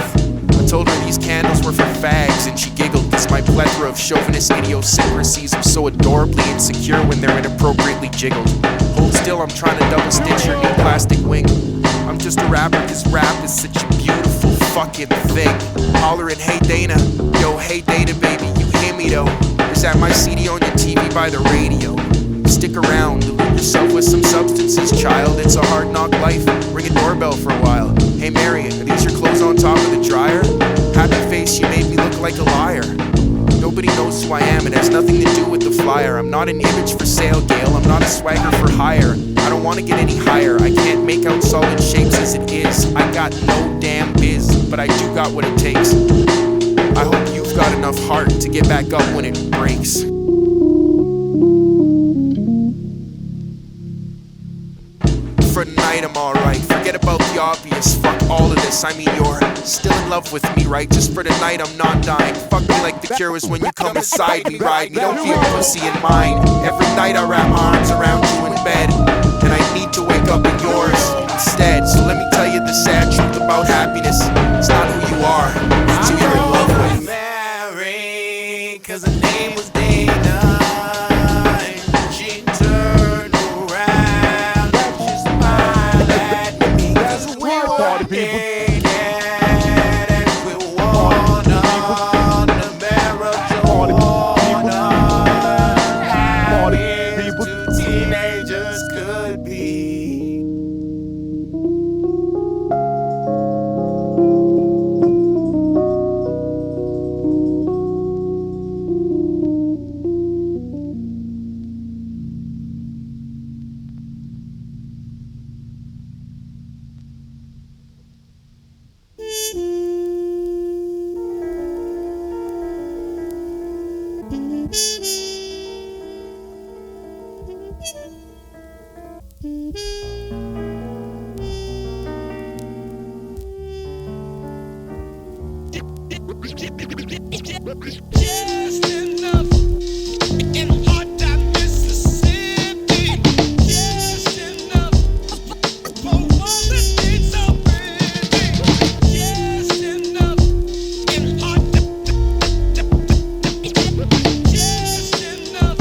I told her these candles were for fags and she giggled, cause my plethora of chauvinist idiosyncrasies are so adorably insecure when they're inappropriately jiggled. Hold still, I'm trying to double stitch your new plastic wing. I'm just a rapper cause rap is such a beautiful fucking thing. Hollering, hey Dana, yo hey Dana baby, you hear me though? Is that my CD on your TV by the radio? Stick around, dilute yourself with some substances, child. It's a hard knock life, ring a doorbell for a while. Hey Mary, are these your clothes on top of the dryer? Happy face, you made me look like a liar. Nobody knows who I am, it has nothing to do with the flyer. I'm not an image for sale, Gail, I'm not a swagger for hire. I don't wanna get any higher, I can't make out solid shapes as it is. I got no damn biz, but I do got what it takes. I hope you've got enough heart to get back up when it breaks. For tonight I'm alright, forget about the obvious, fuck all of this, I mean you're still in love with me, right? Just for tonight I'm not dying, fuck me like the Cure is when you come inside me, ride me, don't be a pussy in mine. Every night I wrap my arms around you in bed, and I need to wake up in yours instead. So let me tell you the sad truth about happiness, it's not who you are, it's who you're in love with. Mary, cause her name was Dana. Just enough in hot that Mississippi. Just enough for all the things so pretty. Just enough in hot just enough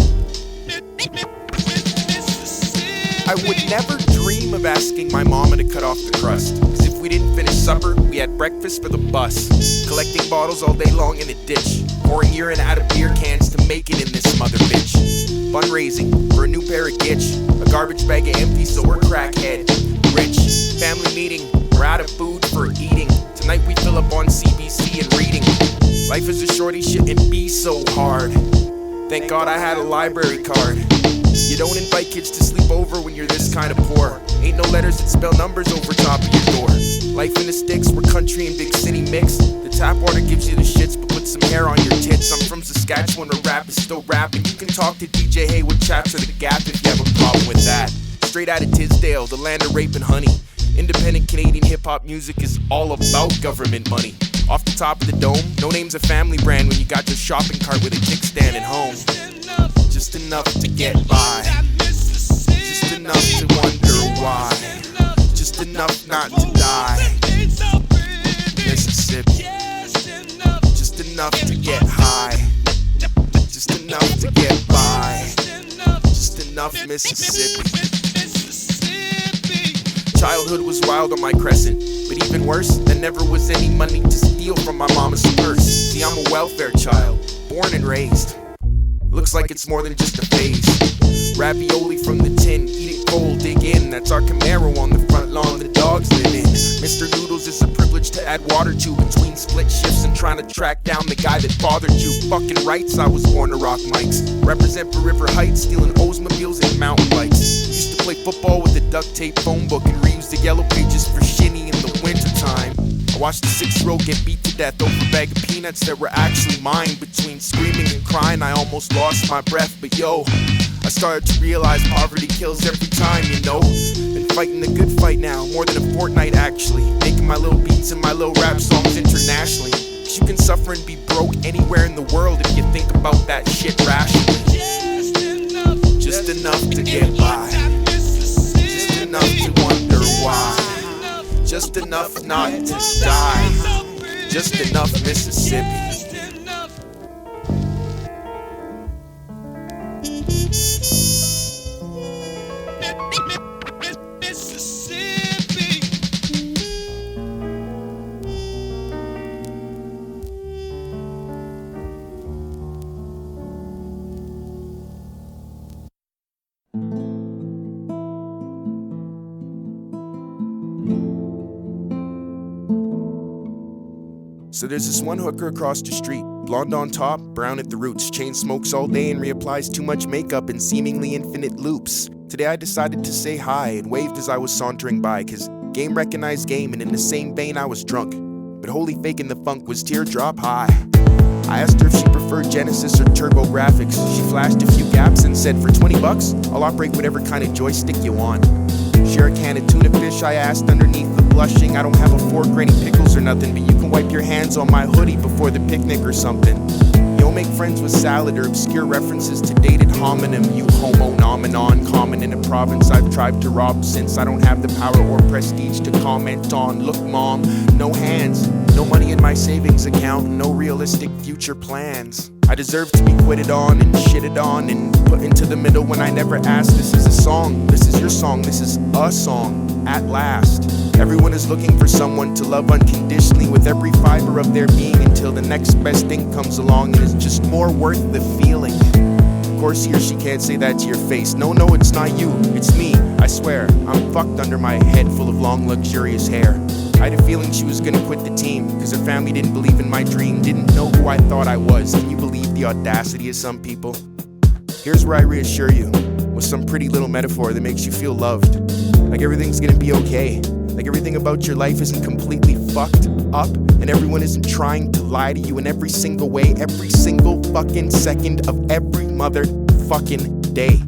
Mississippi. I would never dream of asking my mama to cut off the crust. Cause if we didn't finish supper, we had breakfast for the bus. Collecting bottles all day long in a ditch. Pouring urine out of beer cans to make it in this mother bitch. Fundraising for a new pair of gitch. A garbage bag of empty so we're crackhead. Rich. Family meeting. We're out of food for eating. Tonight we fill up on CBC and reading. Life is a shorty, shouldn't be so hard. Thank God I had a library card. You don't invite kids to sleep over when you're this kind of poor. Ain't no letters that spell numbers over top of your door. Life in the sticks, we're country and big city mix. The tap water gives you the shits, but put some hair on your tits. I'm from Saskatchewan, a rap is still rapping. You can talk to DJ Heywood, chaps or the Gap if you have a problem with that. Straight out of Tisdale, the land of rape and honey. Independent Canadian hip-hop music is all about government money. Off the top of the dome, no name's a family brand when you got your shopping cart with a kickstand at home. Just enough to get by. Just enough to wonder why. Just enough not to die. Mississippi. Just enough to get high. Just enough to get by. Just enough Mississippi. Childhood was wild on my crescent, but even worse, there never was any money to steal from my mama's purse. See, I'm a welfare child, born and raised. Looks like it's more than just a phase. Ravioli from the tin, eat it cold, dig in. That's our Camaro on the front lawn the dogs live in. Mr. Noodles, it's a privilege to add water to between split shifts and trying to track down the guy that bothered you. Fucking rights, I was born to rock mics. Represent for River Heights, stealing Oldsmobiles and mountain bikes. Used to play football with a duct tape phone book and reuse the yellow pages for shinny in the wintertime. I watched the 6-year-old get beat to death over a bag of peanuts that were actually mine. Between screaming and crying, I almost lost my breath. But yo, I started to realize poverty kills every time, you know. Been fighting the good fight now, more than a fortnight actually. Making my little beats and my little rap songs internationally. Cause you can suffer and be broke anywhere in the world if you think about that shit rationally. Just enough to get by. Just enough to wonder why. Just enough not to die. Just enough Mississippi. So there's this one hooker across the street, blonde on top, brown at the roots, chain smokes all day and reapplies too much makeup in seemingly infinite loops. Today I decided to say hi and waved as I was sauntering by, cause game recognized game, and in the same vein I was drunk. But holy faking the funk was teardrop high. I asked her if she preferred Genesis or Turbo Graphics. She flashed a few gaps and said, for $20, I'll operate whatever kind of joystick you want. Share a can of tuna fish, I asked underneath the blushing. I don't have a fork or any pickles or nothing, but you can wipe your hands on my hoodie before the picnic or something. You don't make friends with salad or obscure references to dated homonym. You homo nomenon, common in a province I've tried to rob since I don't have the power or prestige to comment on. Look mom, no hands, no money in my savings account, no realistic future plans. I deserve to be quitted on and shitted on and put into the middle when I never asked. This is a song, this is your song, this is a song, at last. Everyone is looking for someone to love unconditionally with every fiber of their being until the next best thing comes along and is just more worth the feeling. Of course he or she can't say that to your face. No, it's not you, it's me, I swear. I'm fucked under my head full of long luxurious hair. I had a feeling she was gonna quit the team, cause her family didn't believe in my dream, didn't know who I thought I was. Can you believe the audacity of some people? Here's where I reassure you, with some pretty little metaphor that makes you feel loved. Like everything's gonna be okay. Like everything about your life isn't completely fucked up, and everyone isn't trying to lie to you in every single way, every single fucking second of every motherfucking day.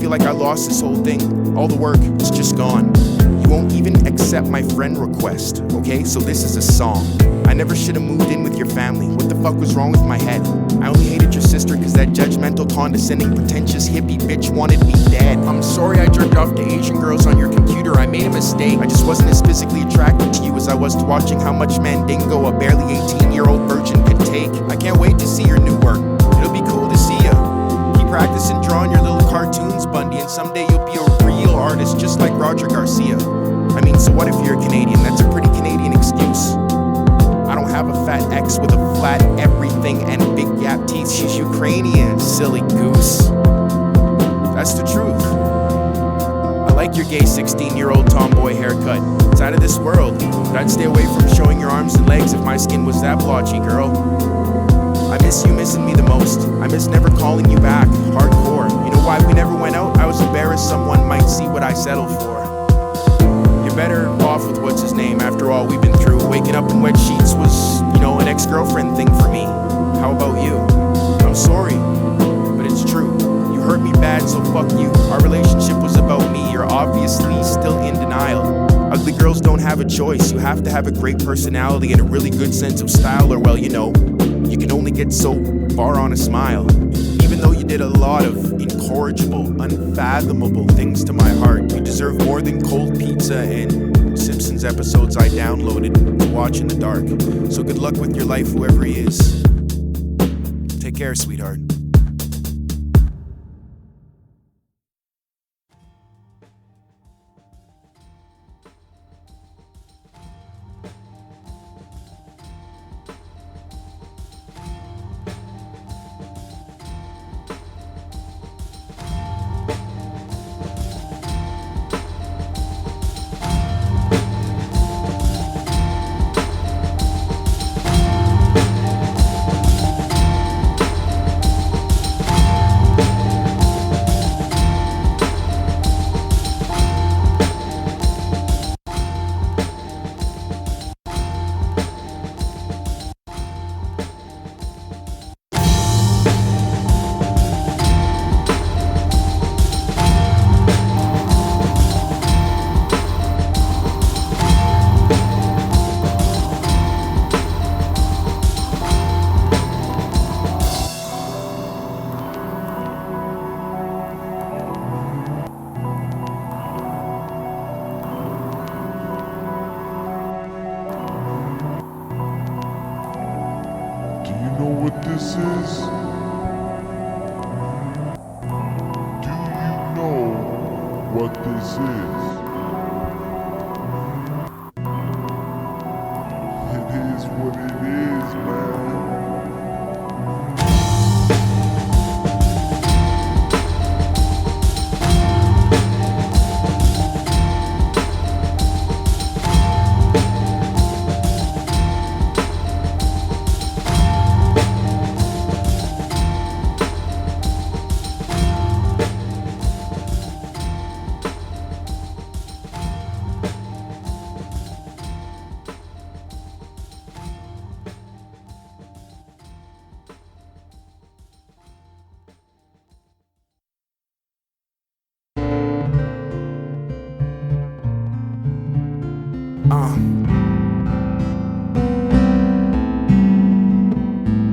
Like I lost this whole thing. All the work is just gone. You won't even accept my friend request, okay? So this is a song. I never should have moved in with your family. What the fuck was wrong with my head? I only hated your sister cause that judgmental, condescending, pretentious hippie bitch wanted me dead. I'm sorry I jerked off to Asian girls on your computer. I made a mistake. I just wasn't as physically attracted to you as I was to watching how much mandingo a barely 18-year-old virgin could take. I can't wait to see your new work. It'll be cool to see ya. Keep practicing drawing your little cartoons, Bundy, and someday you'll be a real artist just like Roger Garcia. I mean, so what if you're a Canadian? That's a pretty Canadian excuse. I don't have a fat ex with a flat everything and big gap teeth. She's Ukrainian, silly goose. That's the truth. I like your gay 16-year-old tomboy haircut. It's out of this world, but I'd stay away from showing your arms and legs if my skin was that blotchy, girl. I miss you missing me the most. I miss never calling you back, hardcore. You know why we never went out? I was embarrassed someone might see what I settled for. You're better off with what's his name after all we've been through. Waking up in wet sheets was, an ex-girlfriend thing for me. How about you? I'm sorry, but it's true. You hurt me bad, so fuck you. Our relationship was about me. You're obviously still in denial. Ugly girls don't have a choice. You have to have a great personality and a really good sense of style, or well, you can only get so far on a smile. Even though you did a lot of incorrigible, unfathomable things to my heart, you deserve more than cold pizza and Simpsons episodes I downloaded to watch in the dark. So good luck with your life, whoever he is. Take care, sweetheart.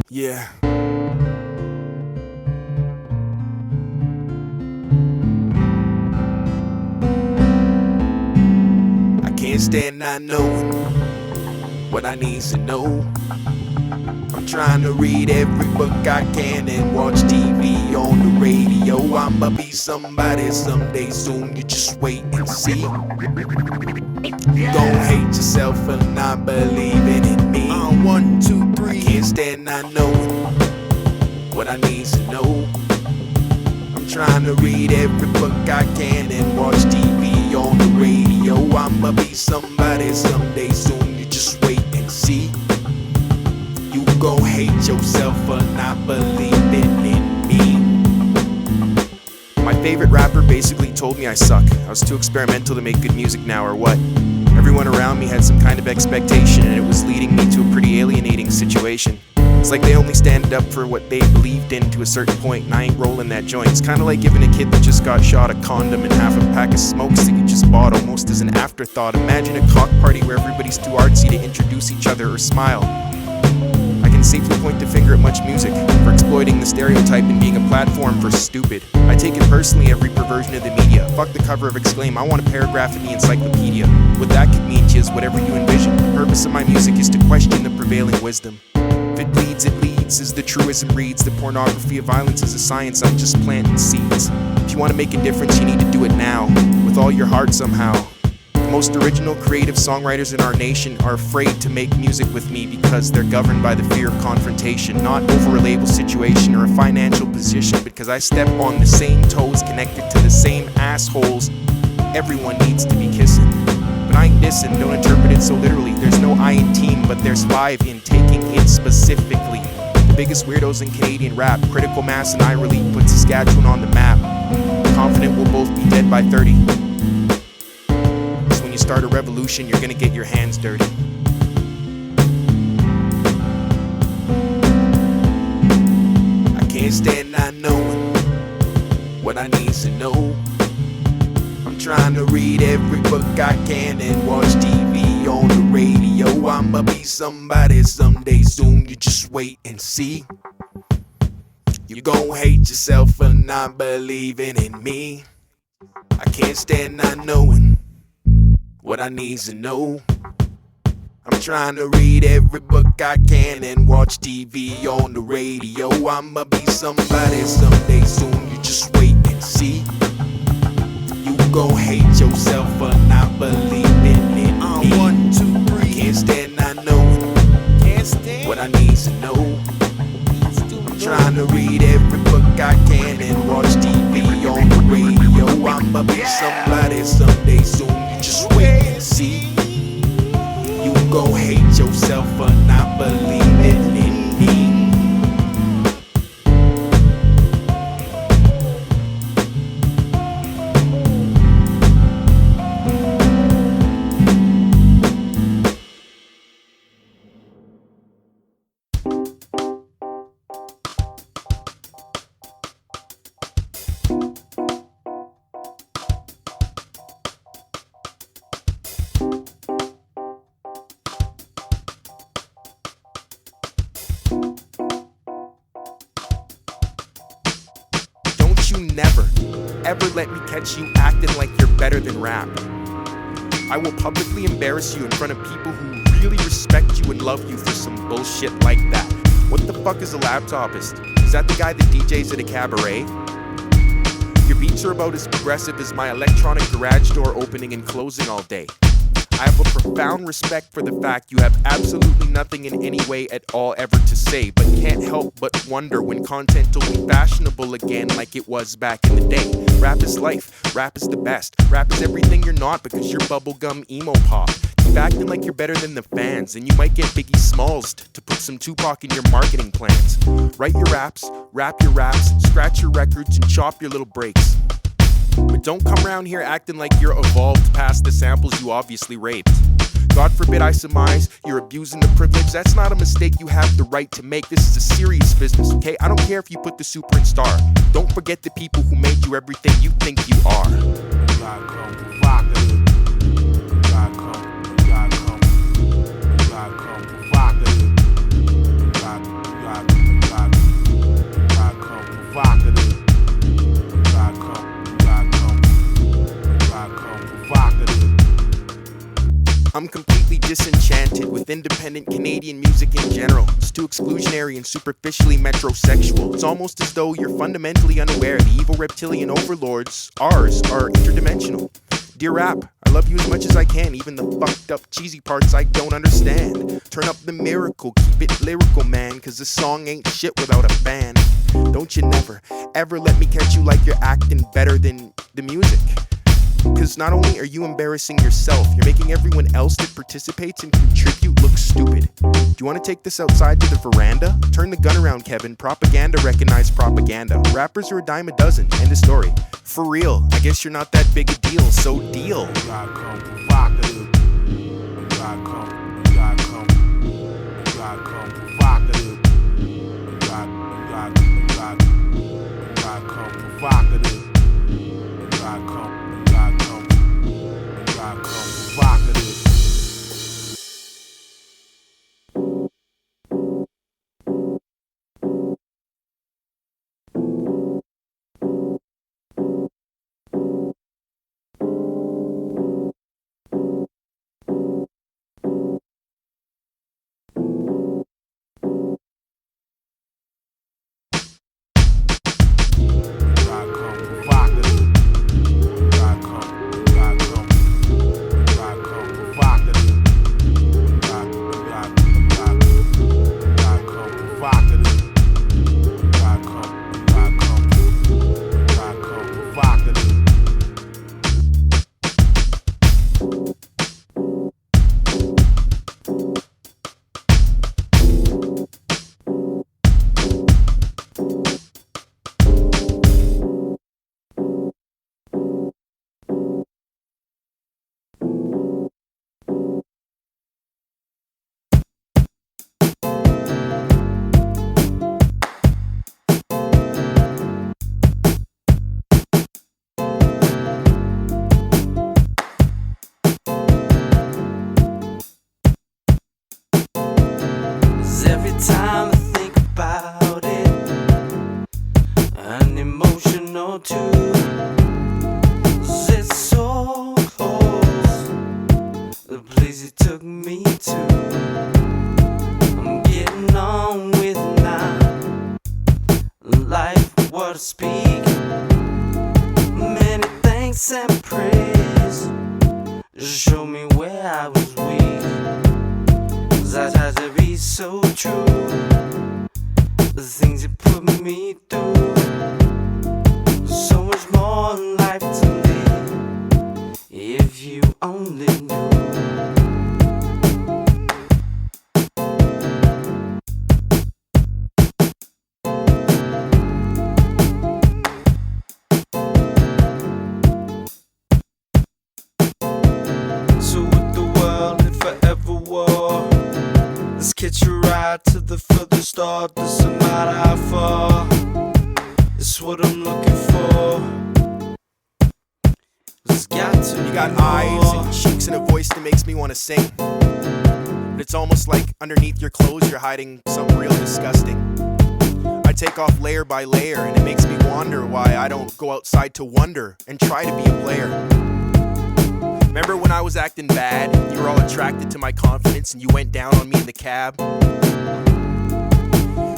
Yeah. I can't stand not knowing what I need to know. I'm trying to read every book I can and watch TV on the radio. I'ma be somebody someday soon, you just wait and see. You gon' hate yourself for not believing in me. 1, 2, 3. I can't stand not knowing what I need to know. I'm trying to read every book I can and watch TV on the radio. I'ma be somebody someday soon, you just wait and see. You gon' hate yourself for not believing in me. My favorite rapper basically told me I suck. I was too experimental to make good music now, or what? Everyone around me had some kind of expectation, and it was leading me to a pretty alienating situation. It's like they only stand up for what they believed in to a certain point, and I ain't rolling that joint. It's kinda like giving a kid that just got shot a condom and half a pack of smokes that you just bought almost as an afterthought. Imagine a cock party where everybody's too artsy to introduce each other or smile. I can safely point the finger at Much Music for exploiting the stereotype and being a platform for stupid. I take it personally every perversion of the media. Fuck the cover of Exclaim, I want a paragraph in the encyclopedia. What that could mean is whatever you envision. The purpose of my music is to question the prevailing wisdom. If it bleeds, it leads, as the truism reads. The pornography of violence is a science, I'm just planting seeds. If you want to make a difference, you need to do it now, with all your heart somehow. The most original creative songwriters in our nation are afraid to make music with me because they're governed by the fear of confrontation, not over a label situation or a financial position, because I step on the same toes connected to the same assholes everyone needs to be kissing. But I ain't dissing, don't interpret it so literally. There's no I in team, but there's 5 in taking it specifically. The biggest weirdos in Canadian rap, critical mass and I really put Saskatchewan on the map. Confident we'll both be dead by 30. So when you start a revolution, you're gonna get your hands dirty. I can't stand not knowing what I need to know. I'm trying to read every book I can and watch TV on the radio. I'ma be somebody someday soon, you just wait and see. You gon' hate yourself for not believing in me. I can't stand not knowing what I need to know. I'm trying to read every book I can and watch TV on the radio. I'ma be somebody someday soon, you just wait and see. You gon' hate yourself for not believing in me. 1, 2, 3. I can't stand not knowing what I need to know. I'm trying to read every book I can and watch TV on the radio. I'ma be somebody someday soon, you just wait and see. You gon' hate yourself for not believing in me. Never, ever let me catch you acting like you're better than rap. I will publicly embarrass you in front of people who really respect you and love you for some bullshit like that. What the fuck is a laptopist? Is that the guy that DJs at a cabaret? Your beats are about as progressive as my electronic garage door opening and closing all day. I have a profound respect for the fact you have absolutely nothing in any way at all ever to say, but can't help but wonder when content will be fashionable again like it was back in the day. Rap is life, rap is the best, rap is everything you're not because you're bubblegum emo pop. Keep acting like you're better than the fans, and you might get Biggie Smalls to put some Tupac in your marketing plans. Write your raps, rap your raps, scratch your records and chop your little breaks. But don't come around here acting like you're evolved past the samples you obviously raped. God forbid I surmise you're abusing the privilege. That's not a mistake you have the right to make. This is a serious business, okay? I don't care if you put the super in star. Don't forget the people who made you everything you think you are. Provocative. I'm completely disenchanted with independent Canadian music in general. It's too exclusionary and superficially metrosexual. It's almost as though you're fundamentally unaware the evil reptilian overlords, ours, are interdimensional. Dear rap, I love you as much as I can, even the fucked up cheesy parts I don't understand. Turn up the miracle, keep it lyrical, man, cause this song ain't shit without a fan. Don't you never, ever let me catch you like you're acting better than the music. Cause not only are you embarrassing yourself, you're making everyone else that participates and contribute look stupid. Do you want to take this outside to the veranda? Turn the gun around, Kevin. Propaganda recognize propaganda. Rappers are a dime a dozen. End of story. For real, I guess you're not that big a deal, so deal. time I think about it, an emotion or two. It's so close, the place it took me to. I'm getting on with now, life what to speak. Many thanks and praise, show me where I was weak. 'Cause I tried to be so true, the things you put me through. So much more in life to live, if you only knew. So with the world and forever war, let's catch a ride to the further start. Doesn't matter how far, it's what I'm looking for. It's got to You got eyes and cheeks and a voice that makes me want to sing. But it's almost like underneath your clothes you're hiding something real disgusting. I take off layer by layer and it makes me wonder why I don't go outside to wonder and try to be a player. Remember when I was acting bad, you were all attracted to my confidence and you went down on me in the cab?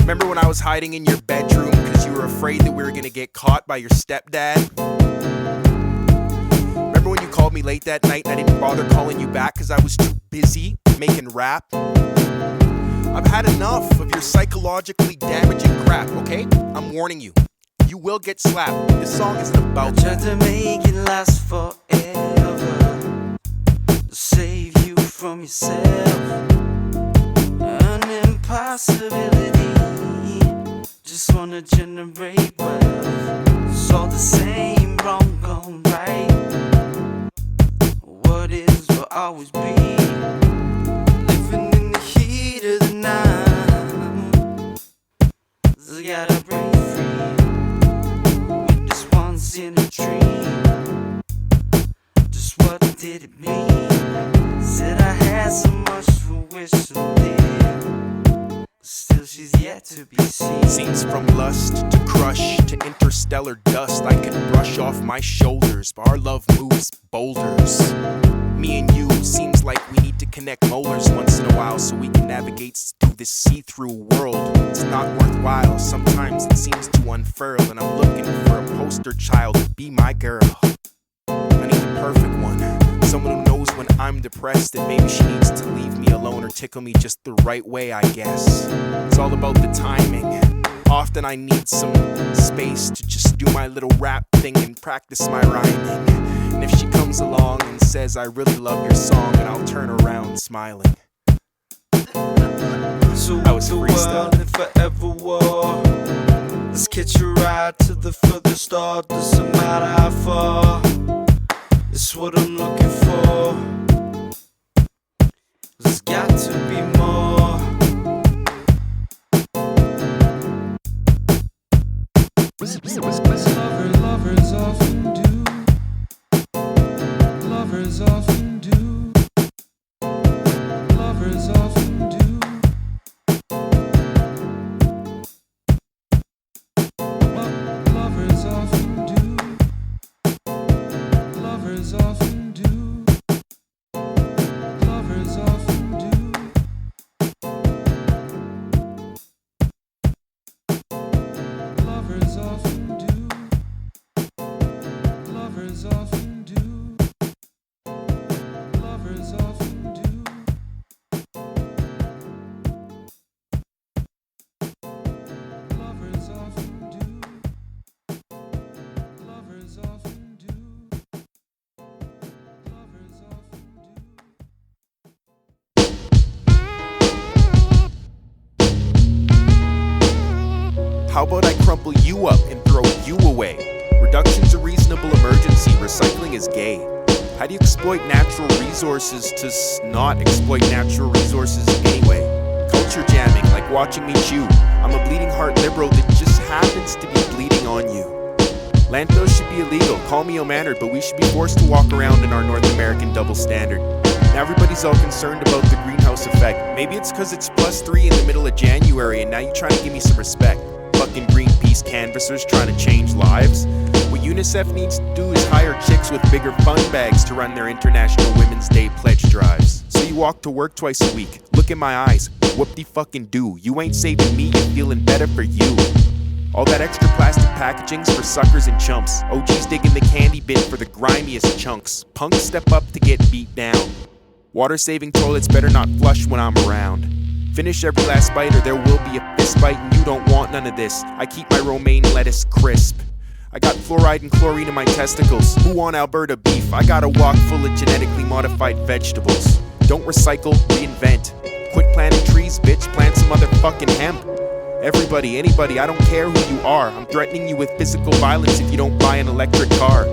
Remember when I was hiding in your bedroom because you were afraid that we were gonna get caught by your stepdad? Remember when you called me late that night and I didn't bother calling you back because I was too busy making rap? I've had enough of your psychologically damaging crap, okay? I'm warning you. You will get slapped. This song isn't about that. I tried to make it last forever, to save you from yourself. An impossibility, just wanna generate wealth. It's all the same, wrong gone right. What is will always be. Living in the heat of the night, just gotta break free. With this once in a dream, just what did it mean? Said I had so much to wish to live, still she's yet to be seen. Scenes from lust to crush to interstellar dust I could brush off my shoulders, but our love moves boulders. Me and you seems like we need to connect molars once in a while so we can navigate through this see-through world. It's not worthwhile, sometimes it seems to unfurl, and I'm looking for a poster child to be my girl. I need the perfect one, someone who knows when I'm depressed that maybe she needs to leave me alone or tickle me just the right way, I guess. It's all about the timing. Often I need some space to just do my little rap thing and practice my rhyming. And if she comes along and says I really love your song, and I'll turn around smiling. So I was the freestyle. world and forever war, let's catch a ride to the further start. Doesn't matter how far, it's what I'm looking for. There's got to be more. Lovers often do. Lovers often do. Lovers often do. Lovers often do. Lovers often do. Lovers often do. Lovers often do. Lovers often do. Lovers often do. Lovers often do. Lovers often do. Lovers often How about I crumple you up and throw you away? Reduction's a reasonable emergency, recycling is gay. How do you exploit natural resources to not exploit natural resources anyway? Culture jamming, like watching me chew. I'm a bleeding heart liberal that just happens to be bleeding on you. Landfills should be illegal, call me ill-mannered, but we should be forced to walk around in our North American double standard. Now everybody's all concerned about the greenhouse effect. Maybe it's cause it's +3 in the middle of January and now you trying to give me some respect. Fucking Greenpeace canvassers trying to change lives. What UNICEF needs to do is hire chicks with bigger fund bags to run their International Women's Day pledge drives. So you walk to work twice a week. Look in my eyes. Whoop-de-fucking-do. You ain't saving me, you're feeling better for you. All that extra plastic packaging's for suckers and chumps. OG's digging the candy bin for the grimiest chunks. Punks step up to get beat down. Water-saving toilets better not flush when I'm around. Finish every last bite or there will be a fist fight and you don't want none of this. I keep my romaine lettuce crisp. I got fluoride and chlorine in my testicles. Who want Alberta beef? I got a wok full of genetically modified vegetables. Don't recycle, reinvent. Quit planting trees, bitch, plant some motherfucking hemp. Everybody, anybody, I don't care who you are. I'm threatening you with physical violence if you don't buy an electric car.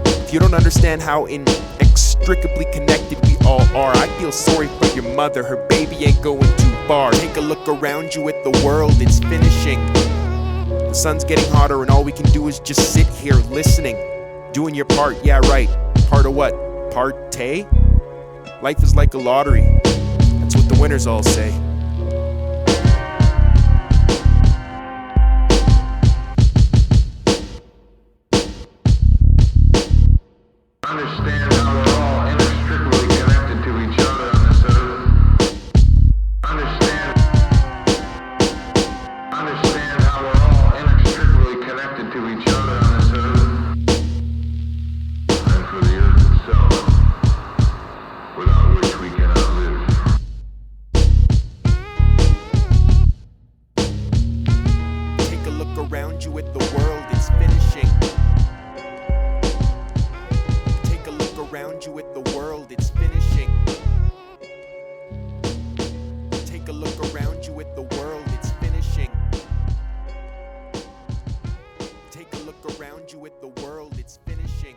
If you don't understand how inextricably connected we all are, I feel sorry for your mother, her baby ain't going too far. Take a look around you at the world, it's finishing. The sun's getting hotter and all we can do is just sit here listening. Doing your part, yeah right. Part of what? Partay? Life is like a lottery. That's what the winners all say. Understand how we're all inextricably connected to each other on this earth. Understand how we're all inextricably connected to each other on this earth. And for the earth itself, without which we cannot live. Take a look around you at the world, it's finishing. Around you at the world, it's finishing. Take a look around you at the world, it's finishing. Take a look around you at the world, it's finishing.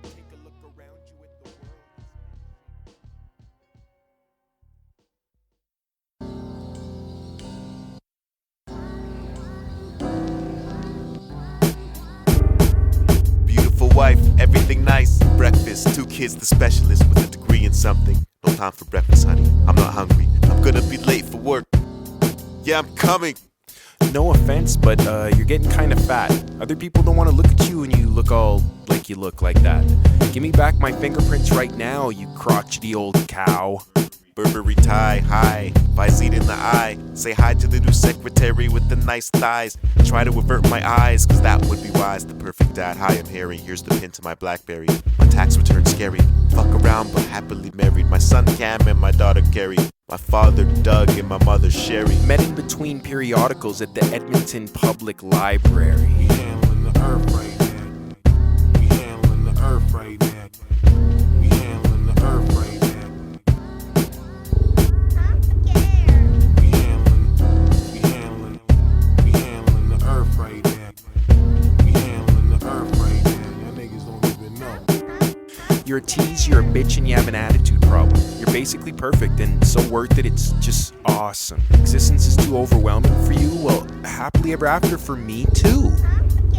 Take a look around you at the world. Wife, everything nice. Breakfast, 2 kids, the specialist with a degree in something. No time for breakfast, honey. I'm not hungry. I'm gonna be late for work. Yeah, I'm coming. No offense, but you're getting kind of fat. Other people don't want to look at you and you look all like you look like that. Give me back my fingerprints right now, you crotchety old cow. Burberry tie, hi, Visine in the eye. Say hi to the new secretary with the nice thighs. Try to avert my eyes, cause that would be wise. The perfect dad, hi, I'm Harry. Here's the pin to my Blackberry. My tax return scary. Fuck around, but happily married. My son Cam and my daughter Carrie. My father Doug and my mother Sherry. Met in between periodicals at the Edmonton Public Library. We handling the earth right now. We handling the earth right now. We handling the earth right now. You're a tease, you're a bitch, and you have an attitude problem. You're basically perfect and so worth it, it's just awesome. Existence is too overwhelming for you? Well, happily ever after for me too.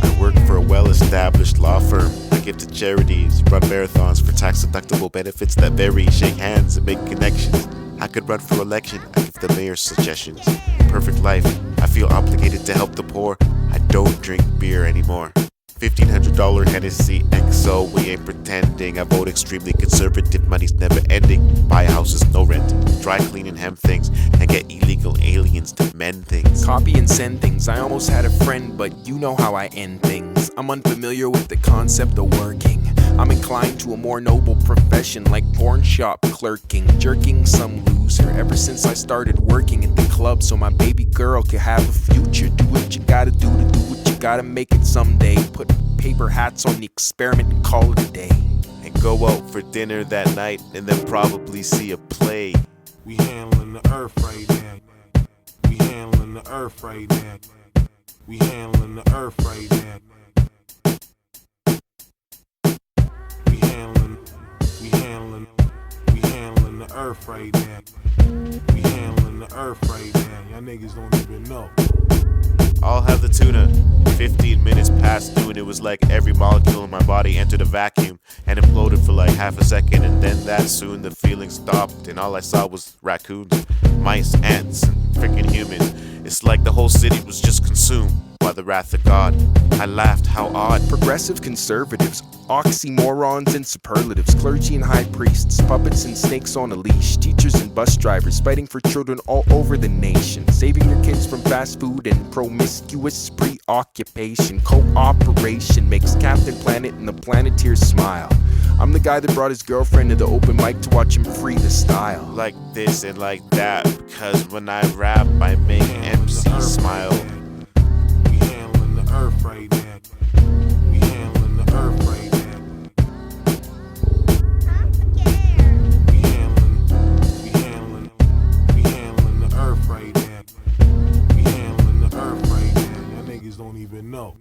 I work for a well-established law firm. I give to charities, run marathons for tax-deductible benefits that vary, shake hands and make connections. I could run for election, I give the mayor suggestions. Perfect life, I feel obligated to help the poor. I don't drink beer anymore. $1,500 Hennessy XO, we ain't pretending. I vote extremely conservative, money's never ending. Buy houses, no renting. Dry clean and hem things, and get illegal aliens to mend things. Copy and send things, I almost had a friend, but you know how I end things. I'm unfamiliar with the concept of working. I'm inclined to a more noble profession like porn shop clerking, jerking some loser. Ever since I started working at the club so my baby girl could have a future. Do what you gotta do to do what you gotta make it someday. Put paper hats on the experiment and call it a day. And go out for dinner that night and then probably see a play. We handling the earth right now. We handling the earth right now. We handling the earth right now. We handling the earth right now. We handling the earth right now. Y'all niggas don't even know. I'll have the tuna. 15 minutes past noon, it was like every molecule in my body entered a vacuum and imploded for like half a second, and then that soon the feeling stopped and all I saw was raccoons, mice, ants, and freaking humans. It's like the whole city was just consumed by the wrath of God. I laughed, how odd. Progressive conservatives, oxymorons and superlatives, clergy and high priests, puppets and snakes on a leash, teachers and bus drivers fighting for children all over the nation, saving your kids from fast food and promiscuous preoccupation. Cooperation makes Captain Planet and the Planeteers smile. I'm the guy that brought his girlfriend to the open mic to watch him free the style. Like this and like that, because when I rap, I make MCs smile. We handling the earth right now. We handling the earth right now. We handling the earth right now. We handling the earth right now. Y'all niggas don't even know.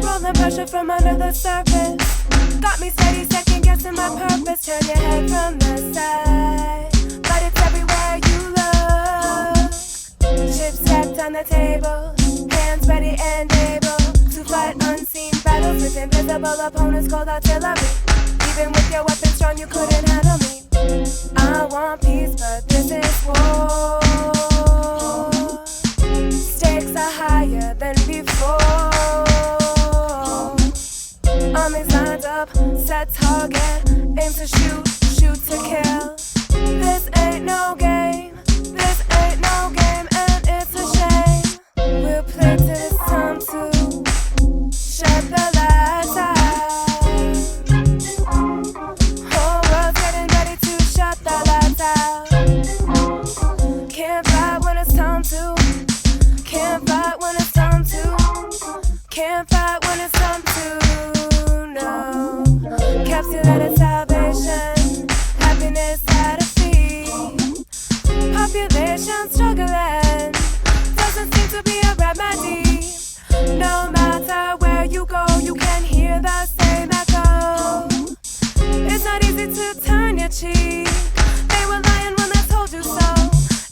Rolling pressure from under the surface got me steady, second guessing my purpose. Turn your head from the side, but it's everywhere you look. Chips stacked on the table, hands ready and able to fight unseen battles with invisible opponents called artillery. Even with your weapons strong, you couldn't handle me. I want peace, but this is war. Stakes are higher than before. Armies lined up, set target, aim to shoot, shoot to kill. This ain't no game, this ain't no game, and it's a shame. We'll play till it's time to shut the lights out. Whole world's getting ready to shut the lights out. Can't fight when it's time to. Can't fight when it's time to. Can't fight when it's time to. No. Capsulated salvation. Happiness at a feed. Population struggling. Doesn't seem to be a remedy. No matter where you go, you can hear the same echo. It's not easy to turn your cheek. They were lying when they told you so.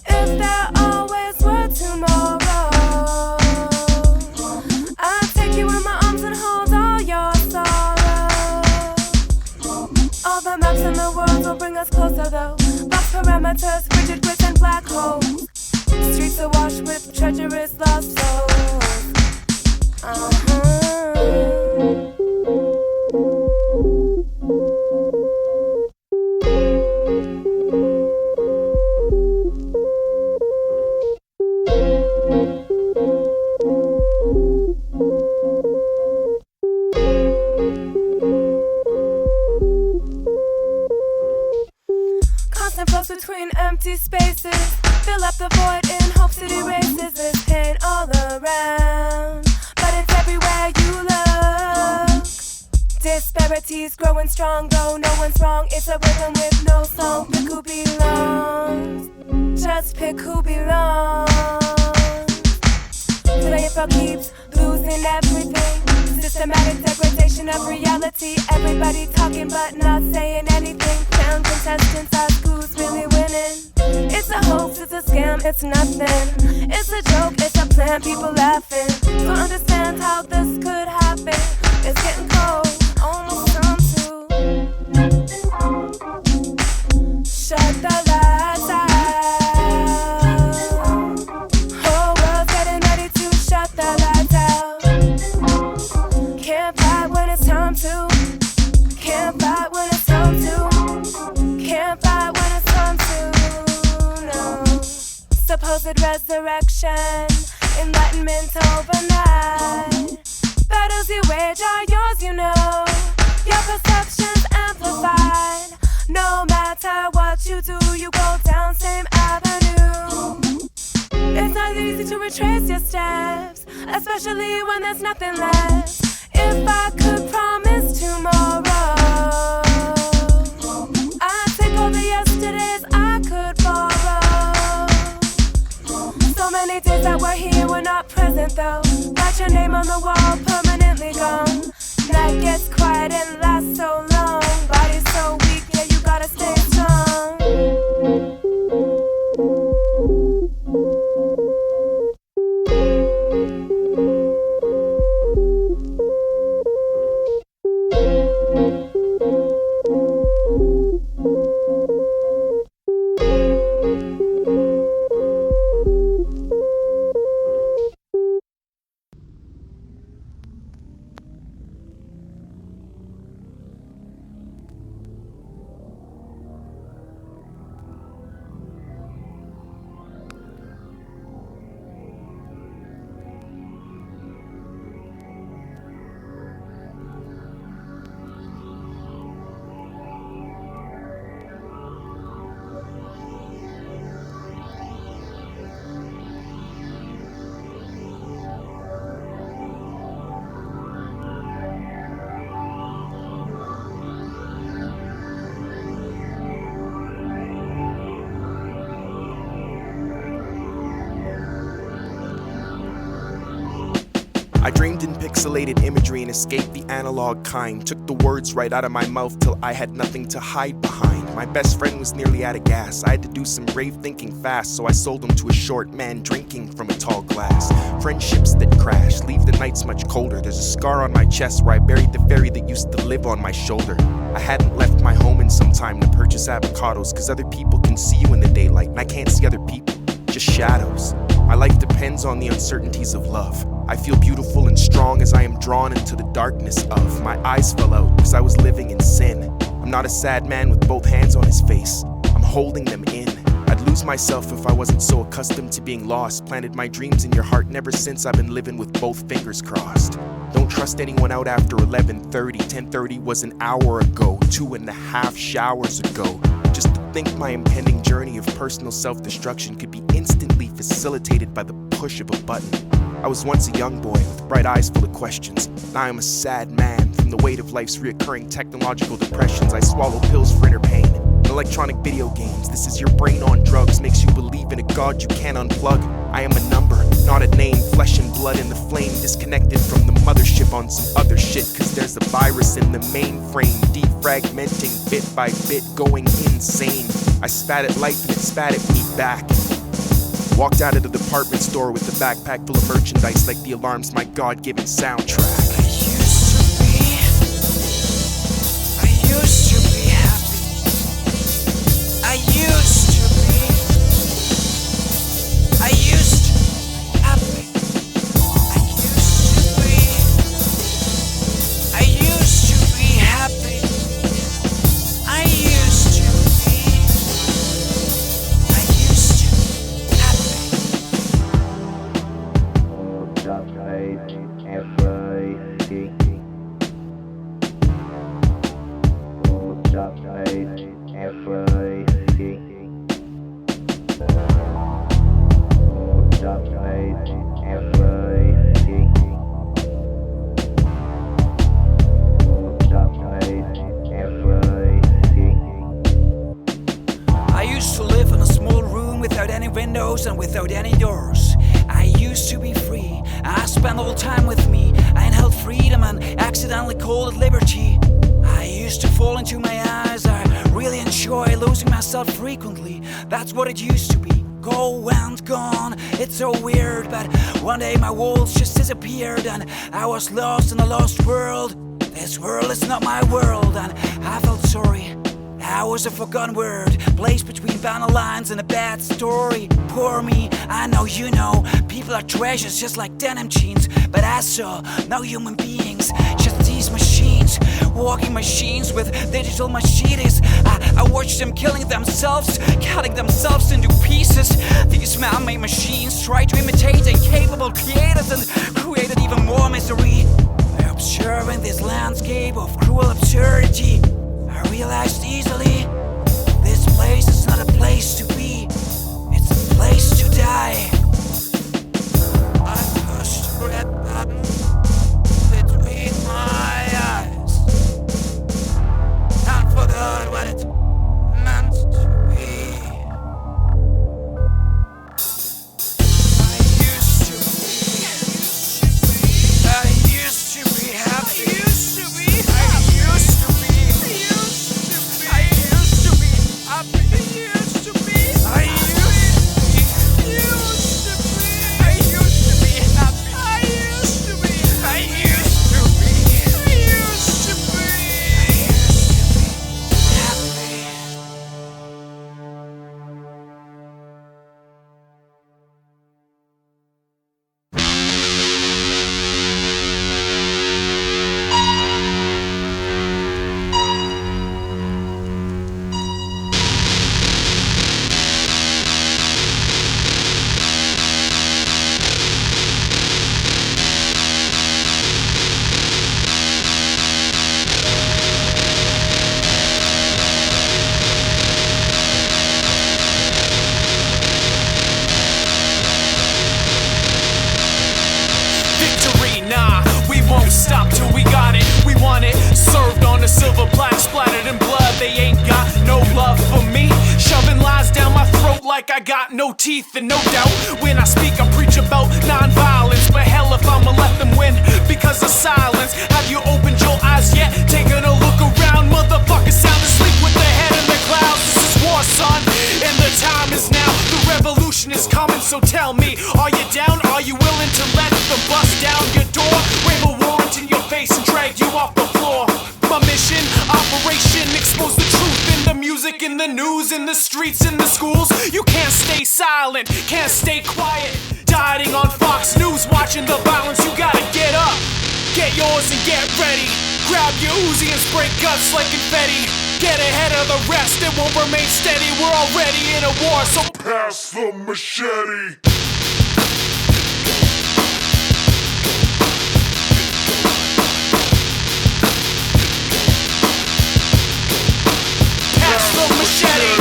If there always were tomorrow, I'd take you in my arms and hold all your sorrow. All the maps in the world will bring us closer though. Box parameters, rigid grids and black holes. Streets awash with treacherous lost souls. Passion flows between empty spaces. Fill up the void in hopes it erases this pain all around. But it's everywhere you look. Disparities growing strong, though no one's wrong. It's a rhythm with no song. Pick who belongs. Just pick who belongs. Playing for keeps, losing everything. Systematic degradation of reality. Everybody talking but not saying anything. Found contestants ask who's really winning. It's a hoax, it's a scam, it's nothing. It's a joke, it's a plan, people laughing. Don't understand how this could happen. It's getting cold, almost time to shut the lights out. Whole world's getting ready to shut the lights out. Can't fight when it's time to. Can't fight when it's time to. Can't fight when it's time to. No. Supposed resurrection, enlightenment overnight. Battles you wage are yours, you know. Your perception's amplified. No matter what you do, you go down same avenue. It's not easy to retrace your steps, especially when there's nothing left. If I could promise tomorrow, I'd take all the yesterdays I could borrow. So many days that we're here, we're not present though. Write your name on the wall, permanently gone. Night gets quiet and lasts so long. Body's so weak, yeah, you gotta stay strong. I dreamed in pixelated imagery and escaped the analog kind. Took the words right out of my mouth till I had nothing to hide behind. My best friend was nearly out of gas. I had to do some brave thinking fast, so I sold him to a short man drinking from a tall glass. Friendships that crash leave the nights much colder. There's a scar on my chest where I buried the fairy that used to live on my shoulder. I hadn't left my home in some time to purchase avocados, cause other people can see you in the daylight and I can't see other people, just shadows. My life depends on the uncertainties of love. I feel beautiful and strong as I am drawn into the darkness of. My eyes fell out because I was living in sin. I'm not a sad man with both hands on his face. I'm holding them in. I'd lose myself if I wasn't so accustomed to being lost. Planted my dreams in your heart and ever since I've been living with both fingers crossed. Don't trust anyone out after 11:30. 10:30 was an hour ago, 2.5 showers ago. Just to think my impending journey of personal self-destruction could be instantly facilitated by the push of a button. I was once a young boy with bright eyes full of questions. Now I'm a sad man from the weight of life's reoccurring technological depressions. I swallow pills for inner pain. In electronic video games, this is your brain on drugs. Makes you believe in a god you can't unplug. I am a number, not a name. Flesh and blood in the flame. Disconnected from the mothership on some other shit. Cause there's a virus in the mainframe. Defragmenting bit by bit, going insane. I spat at life and it spat at me back. Walked out of the department store with a backpack full of merchandise like the alarm's my God-given soundtrack. I used to be happy. I used to be happy. I used to be happy. I used to be happy. windows and without any doors. I used to be free, I spent all time with me. I inhaled freedom and accidentally called it liberty. I used to fall into my eyes, I really enjoy losing myself frequently. That's what it used to be. Go and gone, it's so weird, but one day my walls just disappeared and I was lost in a lost world. This world is not my world, and I felt sorry. I was a forgotten word, placed between banner lines and a bad story. Poor me, I know you know, people are treasures just like denim jeans. But I saw no human beings, just these machines, walking machines with digital machetes. I watched them killing themselves, cutting themselves into pieces. These man-made machines try to imitate incapable creators and created even more misery. Observing this landscape of cruel absurdity, I realized easily, this place is not a place to be, it's a place to die. I pushed the red button between my eyes and forgot what it meant to be. I used to be happy. I used to be silver plaque splattered in blood. They ain't got no love for me, shoving lies down my throat like I got no teeth. And no doubt when I speak I preach about non-violence, but hell if I'ma let them win because of silence. Have you opened your eyes yet? Taking a look around, motherfuckers sound asleep with their head in the clouds. This is war, son, and the time is now. The revolution is coming, so tell me, are you down? Are you willing to let them bust down your door, wave a warrant in your face and drag you off the floor? My mission, operation, expose the truth in the music, in the news, in the streets, in the schools. You can't stay silent, can't stay quiet. Dieting on Fox News, watching the violence. You gotta get up, get yours and get ready. Grab your Uzi and spray guts like confetti. Get ahead of the rest, it won't remain steady. We're already in a war, so pass the machete. Machete.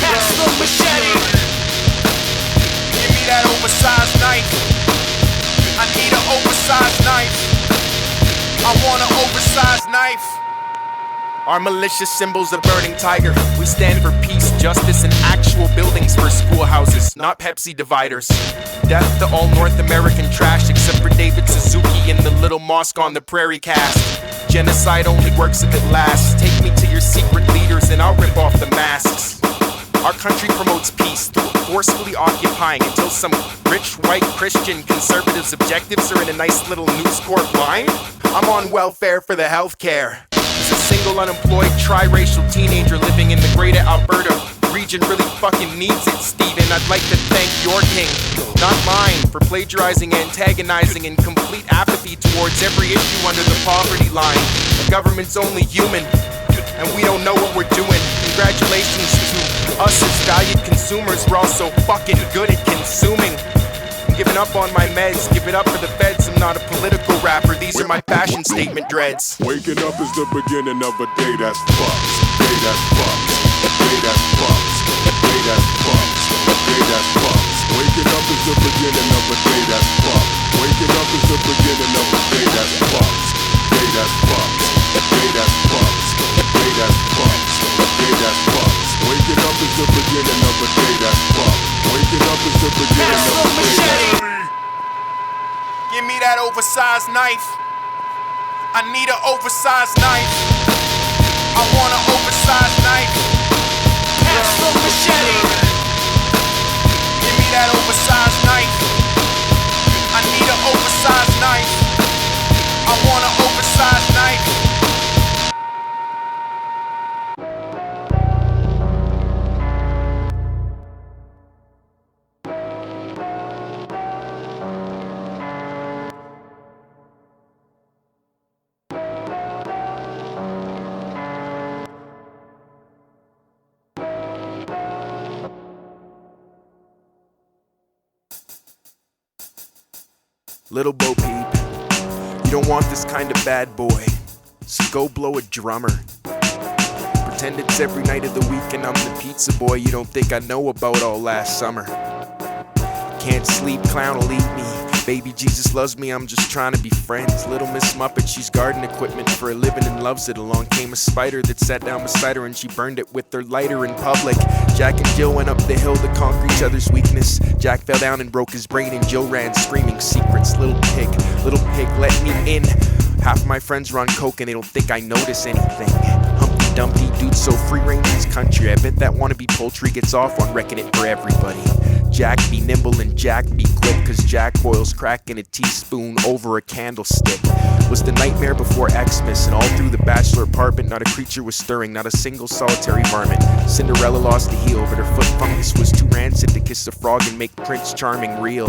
Pass the machete. Give me that oversized knife. I need an oversized knife. I want an oversized knife. Our malicious symbol's a burning tiger. We stand for peace, justice, and actual buildings for schoolhouses, not Pepsi dividers. Death to all North American trash except for David Suzuki and the little mosque on the prairie cast. Genocide only works if it lasts. Take me to your secret leaders and I'll rip off the masks. Our country promotes peace through forcefully occupying until some rich white Christian conservative's objectives are in a nice little News Corp line. I'm on welfare for the healthcare. As a single unemployed tri-racial teenager living in the greater Alberta region really fucking needs it, Steven. I'd like to thank your king, not mine, for plagiarizing, antagonizing, and complete apathy towards every issue under the poverty line. The government's only human, and we don't know what we're doing. Congratulations to us as valued consumers. We're all so fucking good at consuming. I'm giving up on my meds, give it up for the feds. I'm not a political rapper, these are my fashion statement dreads. Waking up is the beginning of a day that's fucked. Day that's fucked. Day that's fucked. Day that's fucked. Day that's fucked. Waking up is the beginning of a day that's fucked. Waking up is the beginning of a day that's fucked. Day that's fucked. Day that's fucked. Day that's fucked. Day that's fucked. Waking up is the beginning of a day that's fucked. Waking up is the beginning of a day that's fucked. Give me that oversized knife. I need an oversized knife. I want an oversized knife. Pass the machete. Give me that oversized knife. I need an oversized knife. I want an oversized knife. Little Bo Peep, you don't want this kind of bad boy, so go blow a drummer. Pretend it's every night of the week and I'm the pizza boy you don't think I know about all last summer. Can't sleep, clown will eat me. Baby Jesus loves me, I'm just trying to be friends. Little Miss Muppet, she's garden equipment for a living and loves it. Along came a spider that sat down beside her and she burned it with her lighter in public. Jack and Jill went up the hill to conquer each other's weakness. Jack fell down and broke his brain and Jill ran screaming secrets. Little pig, let me in. Half my friends run coke and they don't think I notice anything. Humpty Dumpty, dude so free range in this country. I bet that wannabe poultry gets off on wrecking it for everybody. Jack be nimble and Jack be quick, cause Jack boils crack in a teaspoon over a candlestick. Was the nightmare before Xmas, and all through the bachelor apartment not a creature was stirring, not a single solitary varmint. Cinderella lost the heel, but her foot fungus was too rancid to kiss a frog and make Prince Charming real.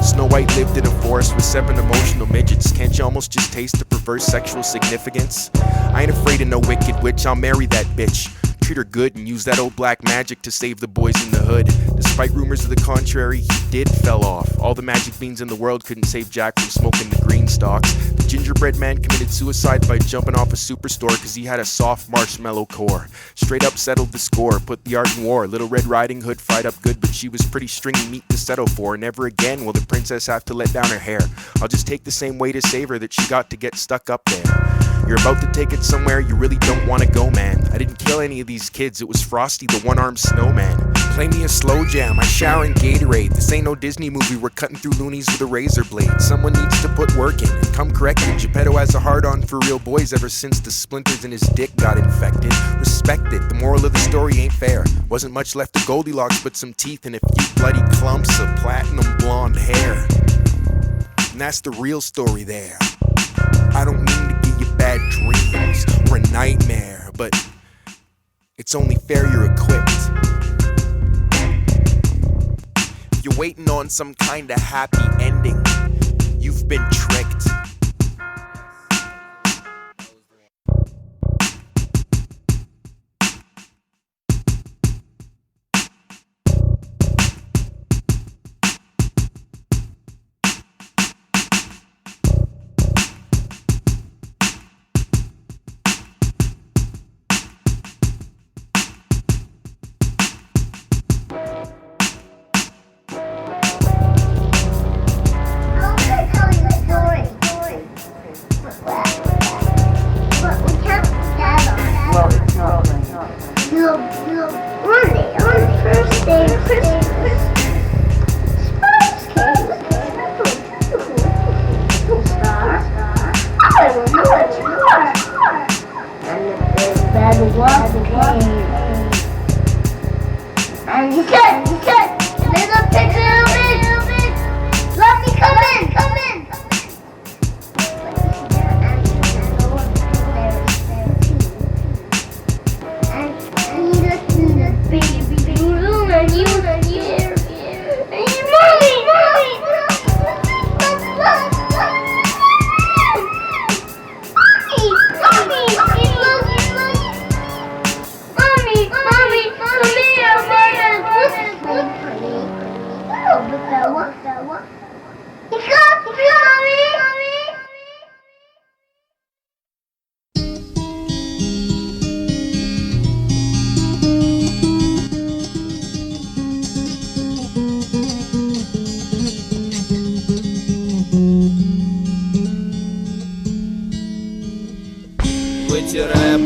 Snow White lived in a forest with 7 emotional midgets. Can't you almost just taste the perverse sexual significance? I ain't afraid of no wicked witch, I'll marry that bitch. Treat her good and use that old black magic to save the boys in the hood. Despite rumors of the contrary, he did fell off. All the magic beans in the world couldn't save Jack from smoking the green stalks. The gingerbread man committed suicide by jumping off a superstore cause he had a soft marshmallow core. Straight up settled the score, put the art in war. Little Red Riding Hood fried up good, but she was pretty stringy meat to settle for. Never again will the princess have to let down her hair. I'll just take the same way to save her that she got to get stuck up there. You're about to take it somewhere you really don't want to go, man. I didn't kill any of these kids, it was Frosty the one-armed snowman. Play me a slow jam, I shower in Gatorade. This ain't no Disney movie, we're cutting through loonies with a razor blade. Someone needs to put work in and come corrected. Geppetto has a hard-on for real boys ever since the splinters in his dick got infected. Respect it, the moral of the story ain't fair. Wasn't much left of Goldilocks but some teeth and a few bloody clumps of platinum blonde hair. And that's the real story there. I don't mean to give you bad dreams or a nightmare, but it's only fair you're equipped. If you're waiting on some kind of happy ending, you've been tricked.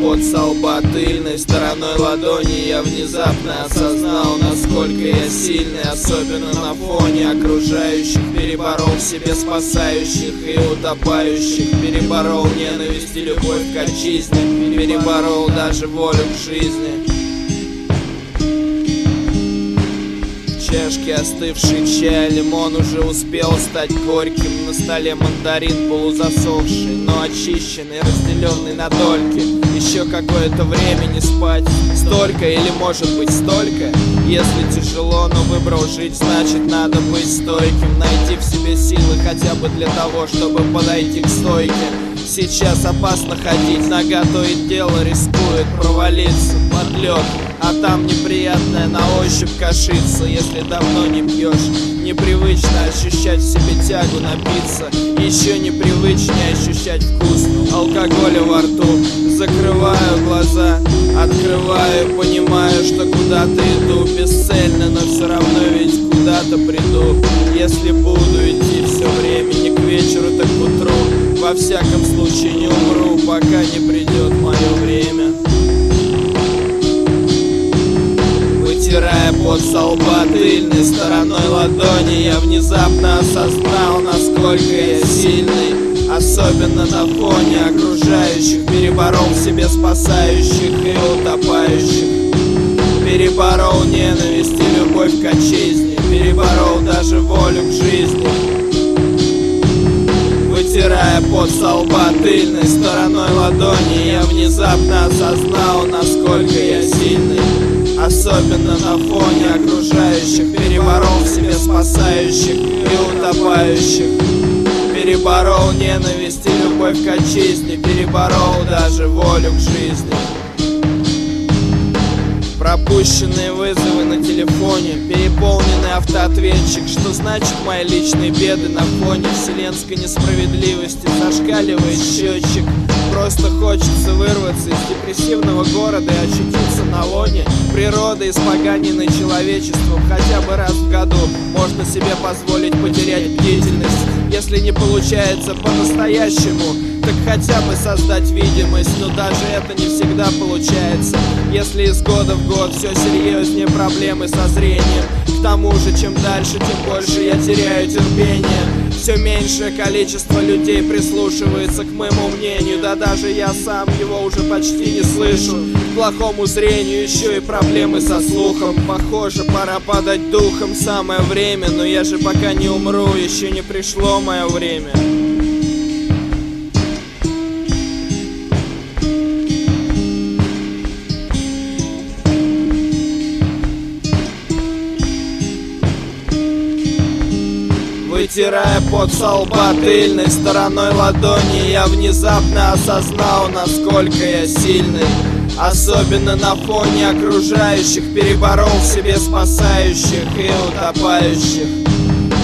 пот со лба тыльной стороной ладони, я внезапно осознал, насколько я сильный, особенно на фоне окружающих. Переборол в себе спасающих и утопающих, переборол ненависть и любовь к отчизне, переборол даже волю к жизни. В чашке остывший чай, лимон уже успел стать горьким. На столе мандарин полузасохший, но очищенный, разделенный на дольки. Еще какое-то время не спать, столько или может быть столько. Если тяжело, но выбрал жить, значит надо быть стойким. Найти в себе силы хотя бы для того, чтобы подойти к стойке. Сейчас опасно ходить, нога то и дело рискует провалиться под лед, а там неприятная на ощупь кашица. Если давно не пьешь, непривычно ощущать в себе тягу напиться. Еще непривычнее ощущать вкус алкоголя во рту. Закрываю глаза, открываю, понимаю, что куда-то иду бесцельно, но все равно ведь куда-то приду. Если буду идти все время, не к вечеру, так к утру. Во всяком случае не умру, пока не придет мое время. Вытирая пот со лба тыльной стороной ладони, я внезапно осознал, насколько я сильный, особенно на фоне окружающих. Переборол в себе спасающих и утопающих, переборол ненависть и любовь к отчизне, переборол даже волю к жизни. Вытирая пот со лба тыльной стороной ладони, я внезапно осознал, насколько я сильный, особенно на фоне окружающих. Переборол в себе спасающих и утопающих, переборол ненависть и любовь к отчизне, переборол даже волю к жизни. Пропущенные вызовы на телефоне, переполненный автоответчик. Что значит мои личные беды на фоне вселенской несправедливости? Зашкаливает счетчик. Просто хочется вырваться из депрессивного города и очутиться на лоне природы, испоганенной человечеством. Хотя бы раз в году можно себе позволить потерять бдительность. Если не получается по-настоящему, так хотя бы создать видимость. Но даже это не всегда получается. Если из года в год все серьезнее проблемы со зрением. К тому же, чем дальше, тем больше я теряю терпение. Все меньшее количество людей прислушивается к моему мнению. Да даже я сам его уже почти не слышу. К плохому зрению еще и проблемы со слухом. Похоже, пора падать духом, самое время. Но я же пока не умру, еще не пришло мое время. Вытирая пот со лба тыльной стороной ладони, я внезапно осознал, насколько я сильный, особенно на фоне окружающих. Переборол в себе спасающих и утопающих,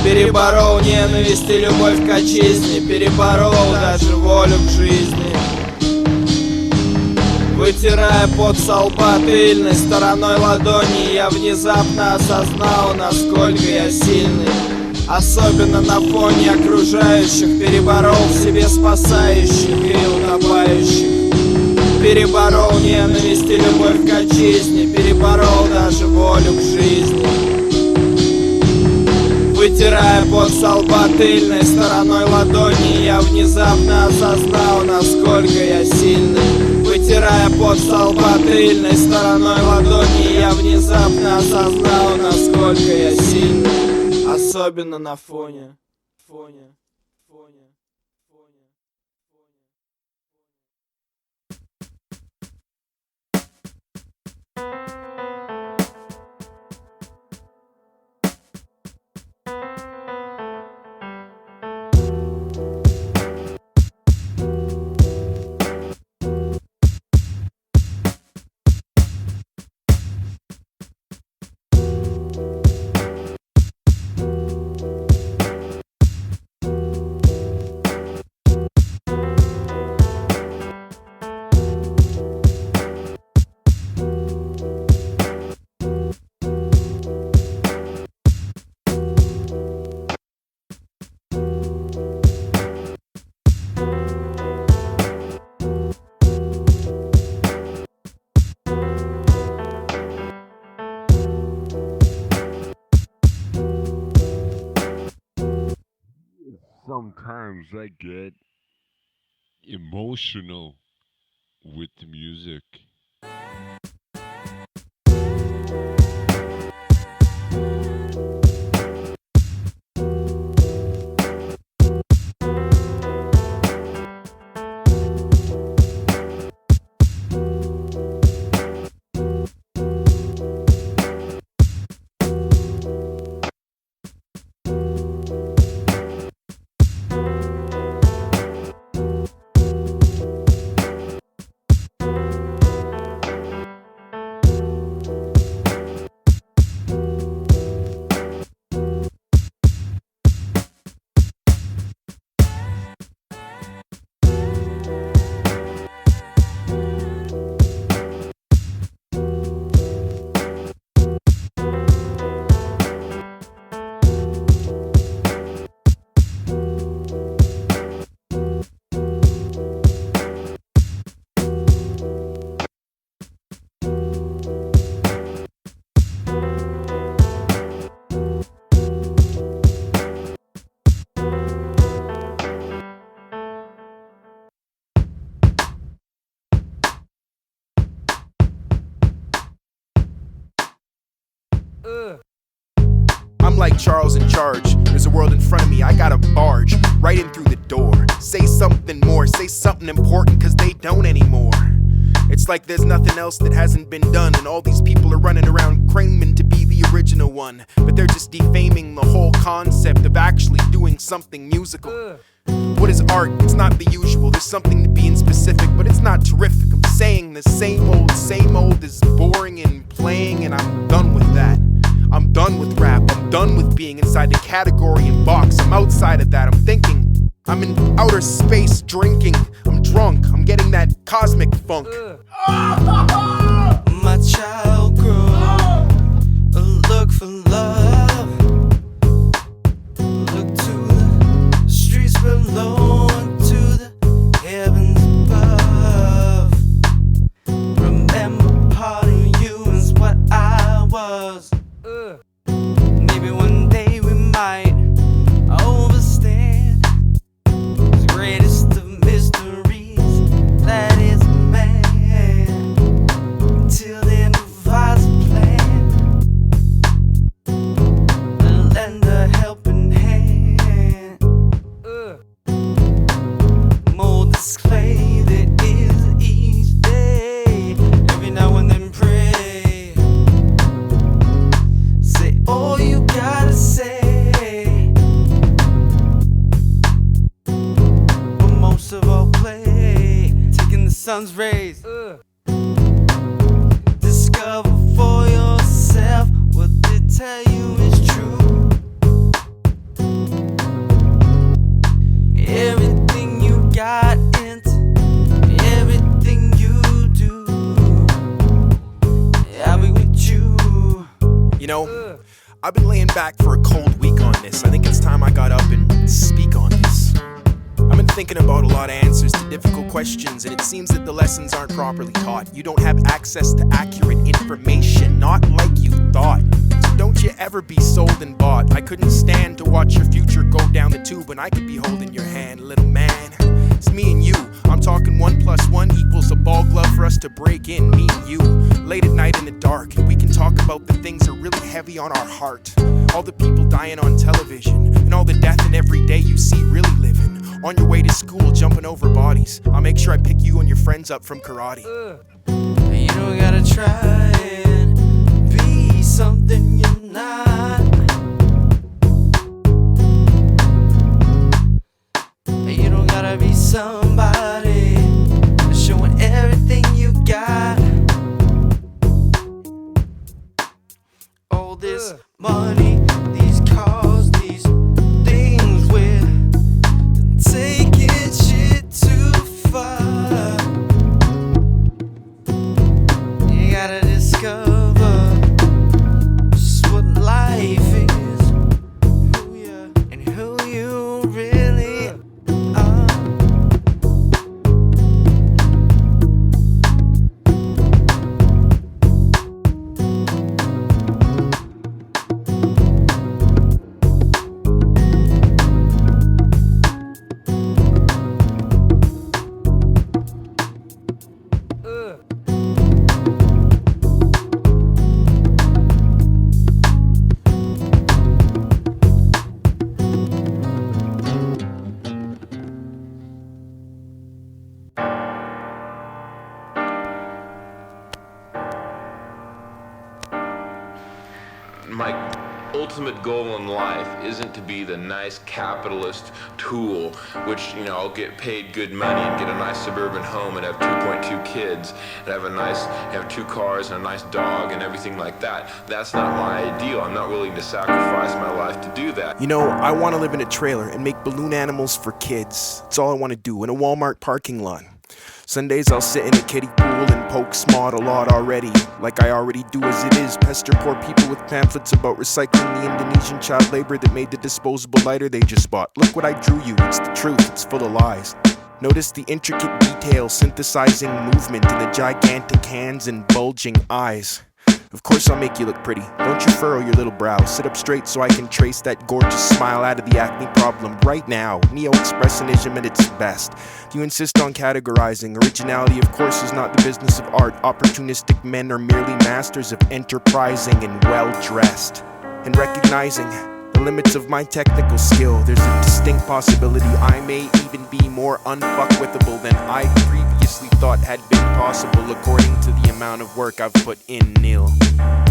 переборол ненависть и любовь к отчизне, переборол даже волю к жизни. Вытирая пот со лба тыльной стороной ладони, я внезапно осознал, насколько я сильный, особенно на фоне окружающих. Переборол в себе спасающих и утопающих, переборол ненависть и любовь к отчизне, переборол даже волю к жизни. Вытирая пот со лба тыльной стороной ладони, я внезапно осознал, насколько я сильный. Вытирая пот со лба тыльной стороной ладони, я внезапно осознал, насколько я сильный, особенно на фоне. Sometimes I get emotional with the music. I'm like Charles in charge. There's a world in front of me, I gotta barge right in through the door. Say something more, say something important, cause they don't anymore. It's like there's nothing else that hasn't been done, and all these people are running around claiming to be the original one, but they're just defaming the whole concept of actually doing something musical. What is art? It's not the usual. There's something to being specific, but it's not terrific. I'm saying the same old is boring and playing, and I'm done with that. I'm done with rap, I'm done with being inside the category and box. I'm outside of that, I'm thinking. I'm in outer space drinking. I'm drunk, I'm getting that cosmic funk. My child grew a look for love. Look to the streets below and to the heavens above. Remember part of you is what I was. Maybe one day we might overstand the greatest of mysteries that is man. Till then, devise a plan and lend a helping hand. Mold this clay that is each day. Every now and then pray. Say all you gotta say, but most of all play, taking the sun's rays. Discover for yourself what they tell you is true. Everything you got into everything you do, I'll be with you. You know, I've been laying back for a cold week on this. I think it's time I got up and speak on this. I've been thinking about a lot of answers to difficult questions, and it seems that the lessons aren't properly taught. You don't have access to accurate information, not like you thought. So don't you ever be sold and bought. I couldn't stand to watch your future go down the tube when I could be holding your hand, little man. It's me and you. I'm talking 1 + 1 equals a ball glove for us to break in, me and you. Late at night in the dark, and we can talk about the things that are really heavy on our heart. All the people dying on television, and all the death in every day you see really living. On your way to school, jumping over bodies. I'll make sure I pick you and your friends up from karate. You don't gotta try and be something you're not. You don't gotta be somebody showing everything you got. All this money, these cars, these things, we're taking shit too far. You gotta discover just what life goal in life isn't to be the nice capitalist tool, which, you know, I'll get paid good money and get a nice suburban home and have 2.2 kids and have 2 cars and a nice dog and everything like that. That's not my ideal. I'm not willing to sacrifice my life to do that. You know, I want to live in a trailer and make balloon animals for kids. That's all I want to do in a Walmart parking lot. Sundays I'll sit in a kiddie pool and poke smart a lot already, like I already do as it is. Pester poor people with pamphlets about recycling the Indonesian child labor that made the disposable lighter they just bought. Look what I drew you, it's the truth, it's full of lies. Notice the intricate detail synthesizing movement in the gigantic hands and bulging eyes. Of course I'll make you look pretty. Don't you furrow your little brow. Sit up straight so I can trace that gorgeous smile out of the acne problem right now. Neo-expressionism at its best. Do you insist on categorizing? Originality, of course, is not the business of art. Opportunistic men are merely masters of enterprising and well-dressed. And recognizing the limits of my technical skill, there's a distinct possibility I may even be more unfuckwithable than I previously thought had been possible, according to the amount of work I've put in, Neil.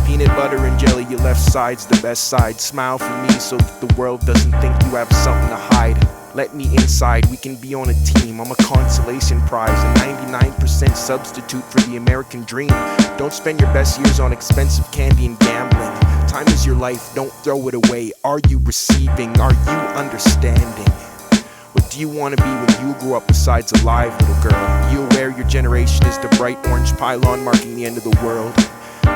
Peanut butter and jelly, your left side's the best side. Smile for me so that the world doesn't think you have something to hide. Let me inside, we can be on a team. I'm a consolation prize, a 99% substitute for the American dream. Don't spend your best years on expensive candy and gambling. Time is your life, don't throw it away. Are you receiving? Are you understanding? What do you want to be when you grow up besides alive, little girl? Are you aware your generation is the bright orange pylon marking the end of the world?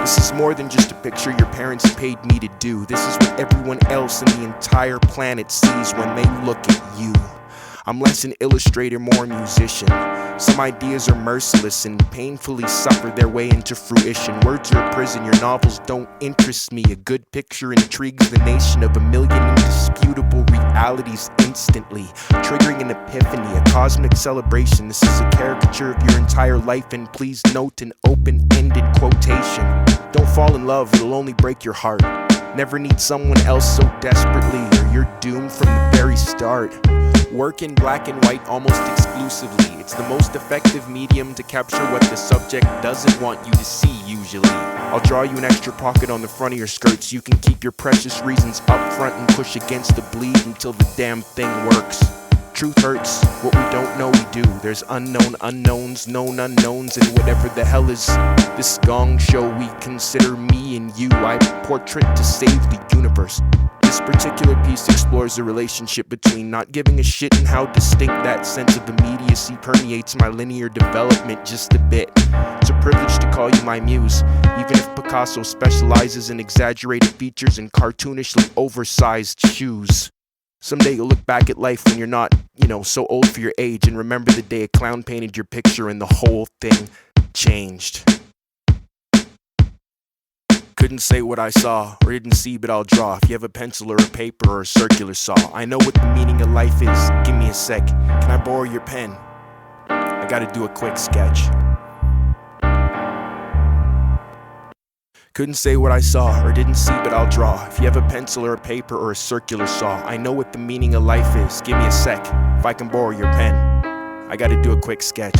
This is more than just a picture your parents paid me to do. This is what everyone else in the entire planet sees when they look at you. I'm less an illustrator, more a musician. Some ideas are merciless and painfully suffer their way into fruition. Words are a prison, your novels don't interest me. A good picture intrigues the nation of a million indisputable realities instantly, triggering an epiphany, a cosmic celebration. This is a caricature of your entire life, and please note an open-ended quotation. Don't fall in love, it'll only break your heart. Never need someone else so desperately, or you're doomed from the very start. Work in black and white almost exclusively. It's the most effective medium to capture what the subject doesn't want you to see usually. I'll draw you an extra pocket on the front of your skirt so you can keep your precious reasons up front and push against the bleed until the damn thing works. Truth hurts, what we don't know we do. There's unknown unknowns, known unknowns, and whatever the hell is this gong show we consider me and you. I portrait to save the universe. This particular piece explores the relationship between not giving a shit and how distinct that sense of immediacy permeates my linear development just a bit. It's a privilege to call you my muse, even if Picasso specializes in exaggerated features and cartoonishly oversized shoes. Someday you'll look back at life when you're not, so old for your age, and remember the day a clown painted your picture and the whole thing changed. Couldn't say what I saw or didn't see, but I'll draw. If you have a pencil or a paper or a circular saw, I know what the meaning of life is. Give me a sec. Can I borrow your pen? I gotta do a quick sketch. Couldn't say what I saw or didn't see, but I'll draw. If you have a pencil or a paper or a circular saw, I know what the meaning of life is. Give me a sec. If I can borrow your pen, I gotta do a quick sketch.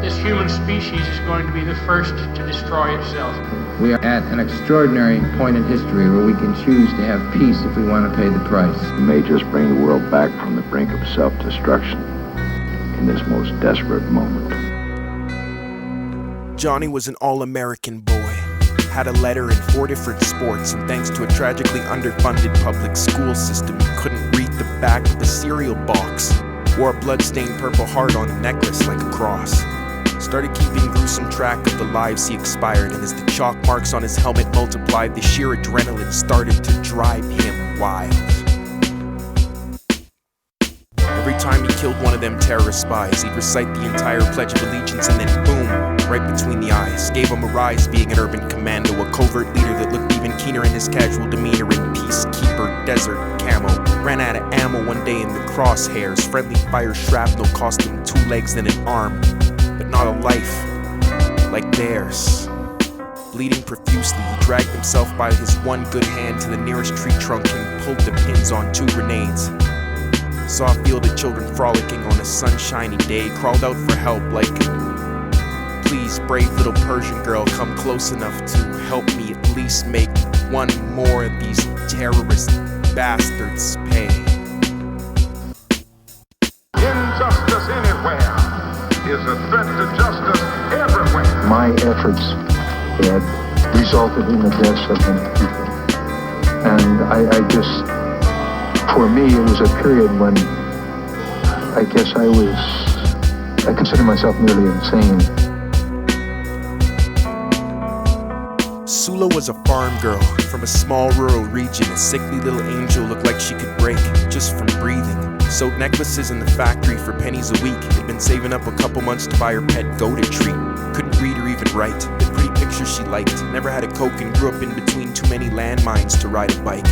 This human species is going to be the first to destroy itself. We are at an extraordinary point in history where we can choose to have peace if we want to pay the price. We may just bring the world back from the brink of self-destruction in this most desperate moment. Johnny was an all-American boy. Had a letter in 4 different sports, and thanks to a tragically underfunded public school system, he couldn't read the back of the cereal box. Wore a blood-stained purple heart on a necklace like a cross. Started keeping gruesome track of the lives he expired, and as the chalk marks on his helmet multiplied, the sheer adrenaline started to drive him wild. Every time he killed one of them terrorist spies, he'd recite the entire Pledge of Allegiance and then boom, right between the eyes. Gave him a rise being an urban commando, a covert leader that looked even keener in his casual demeanor in peacekeeper desert camo. Ran out of ammo one day in the crosshairs. Friendly fire shrapnel cost him 2 legs and an arm, but not a life like theirs. Bleeding profusely, he dragged himself by his one good hand to the nearest tree trunk and pulled the pins on 2 grenades. Saw a field of children frolicking on a sunshiny day. Crawled out for help like, please, brave little Persian girl, come close enough to help me at least make one more of these terrorist bastards pay. Injustice anywhere is a threat to justice everywhere. My efforts had resulted in the deaths of many people. And I just, for me, it was a period when I guess I consider myself nearly insane. Sula was a farm girl from a small rural region. A sickly little angel looked like she could break just from breathing. Sewed necklaces in the factory for pennies a week. Had been saving up a couple months to buy her pet goat a treat. Couldn't read or even write, the pretty pictures she liked. Never had a Coke and grew up in between too many landmines to ride a bike.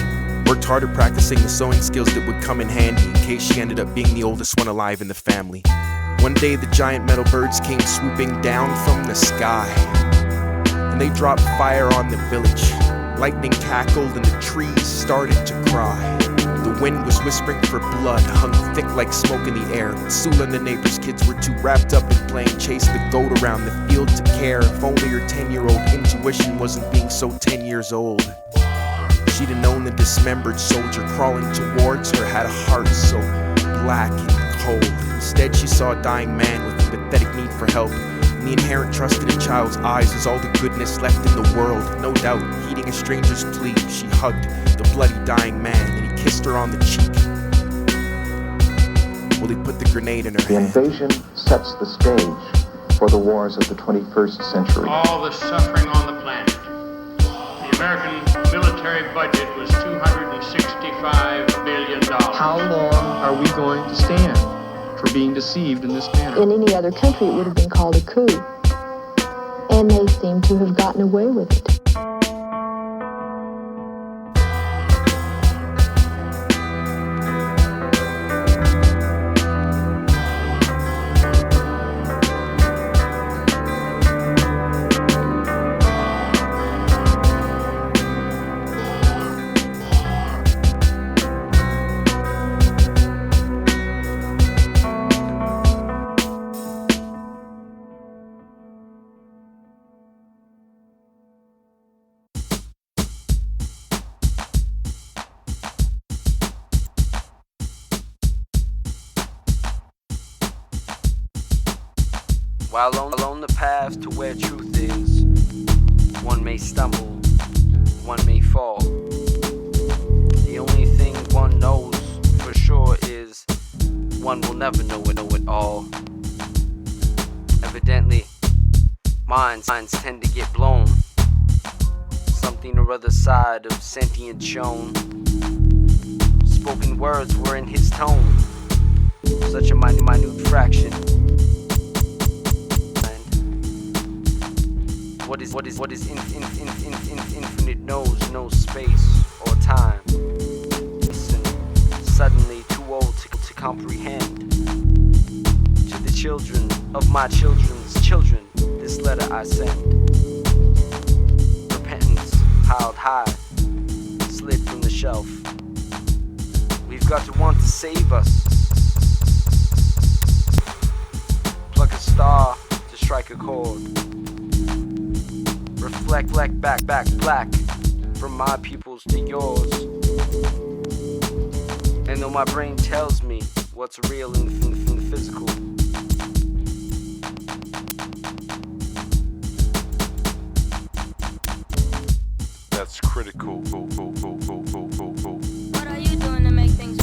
Worked hard at practicing the sewing skills that would come in handy in case she ended up being the oldest one alive in the family. One day the giant metal birds came swooping down from the sky, and they dropped fire on the village. Lightning cackled and the trees started to cry. The wind was whispering for blood, hung thick like smoke in the air. Sula and the neighbors' kids were too wrapped up in playing chase the goat around the field to care. If only her 10-year-old intuition wasn't being so 10 years old. She'd have known the dismembered soldier crawling towards her had a heart so black and cold. Instead, she saw a dying man with a pathetic need for help. And the inherent trust in a child's eyes is all the goodness left in the world. No doubt, heeding a stranger's plea, she hugged the bloody dying man and he kissed her on the cheek. Well, he put the grenade in her hand. The invasion sets the stage for the wars of the 21st century. All the suffering on the planet. The American military budget was $265 billion. How long are we going to stand for being deceived in this manner? In any other country, it would have been called a coup. And they seem to have gotten away with it. While on the path to where truth is, one may stumble, one may fall. The only thing one knows for sure is one will never know it all. Evidently, minds tend to get blown. Something or other side of sentient shown. Spoken words were in his tone, such a minute fraction. What is infinite knows no space or time. Listen, suddenly too old to comprehend. To the children of my children's children, this letter I send. Repentance piled high, slid from the shelf. We've got to want to save us. Pluck a star to strike a chord. Reflect back black from my pupils to yours. And though my brain tells me what's real in the physical, that's critical. What are you doing to make things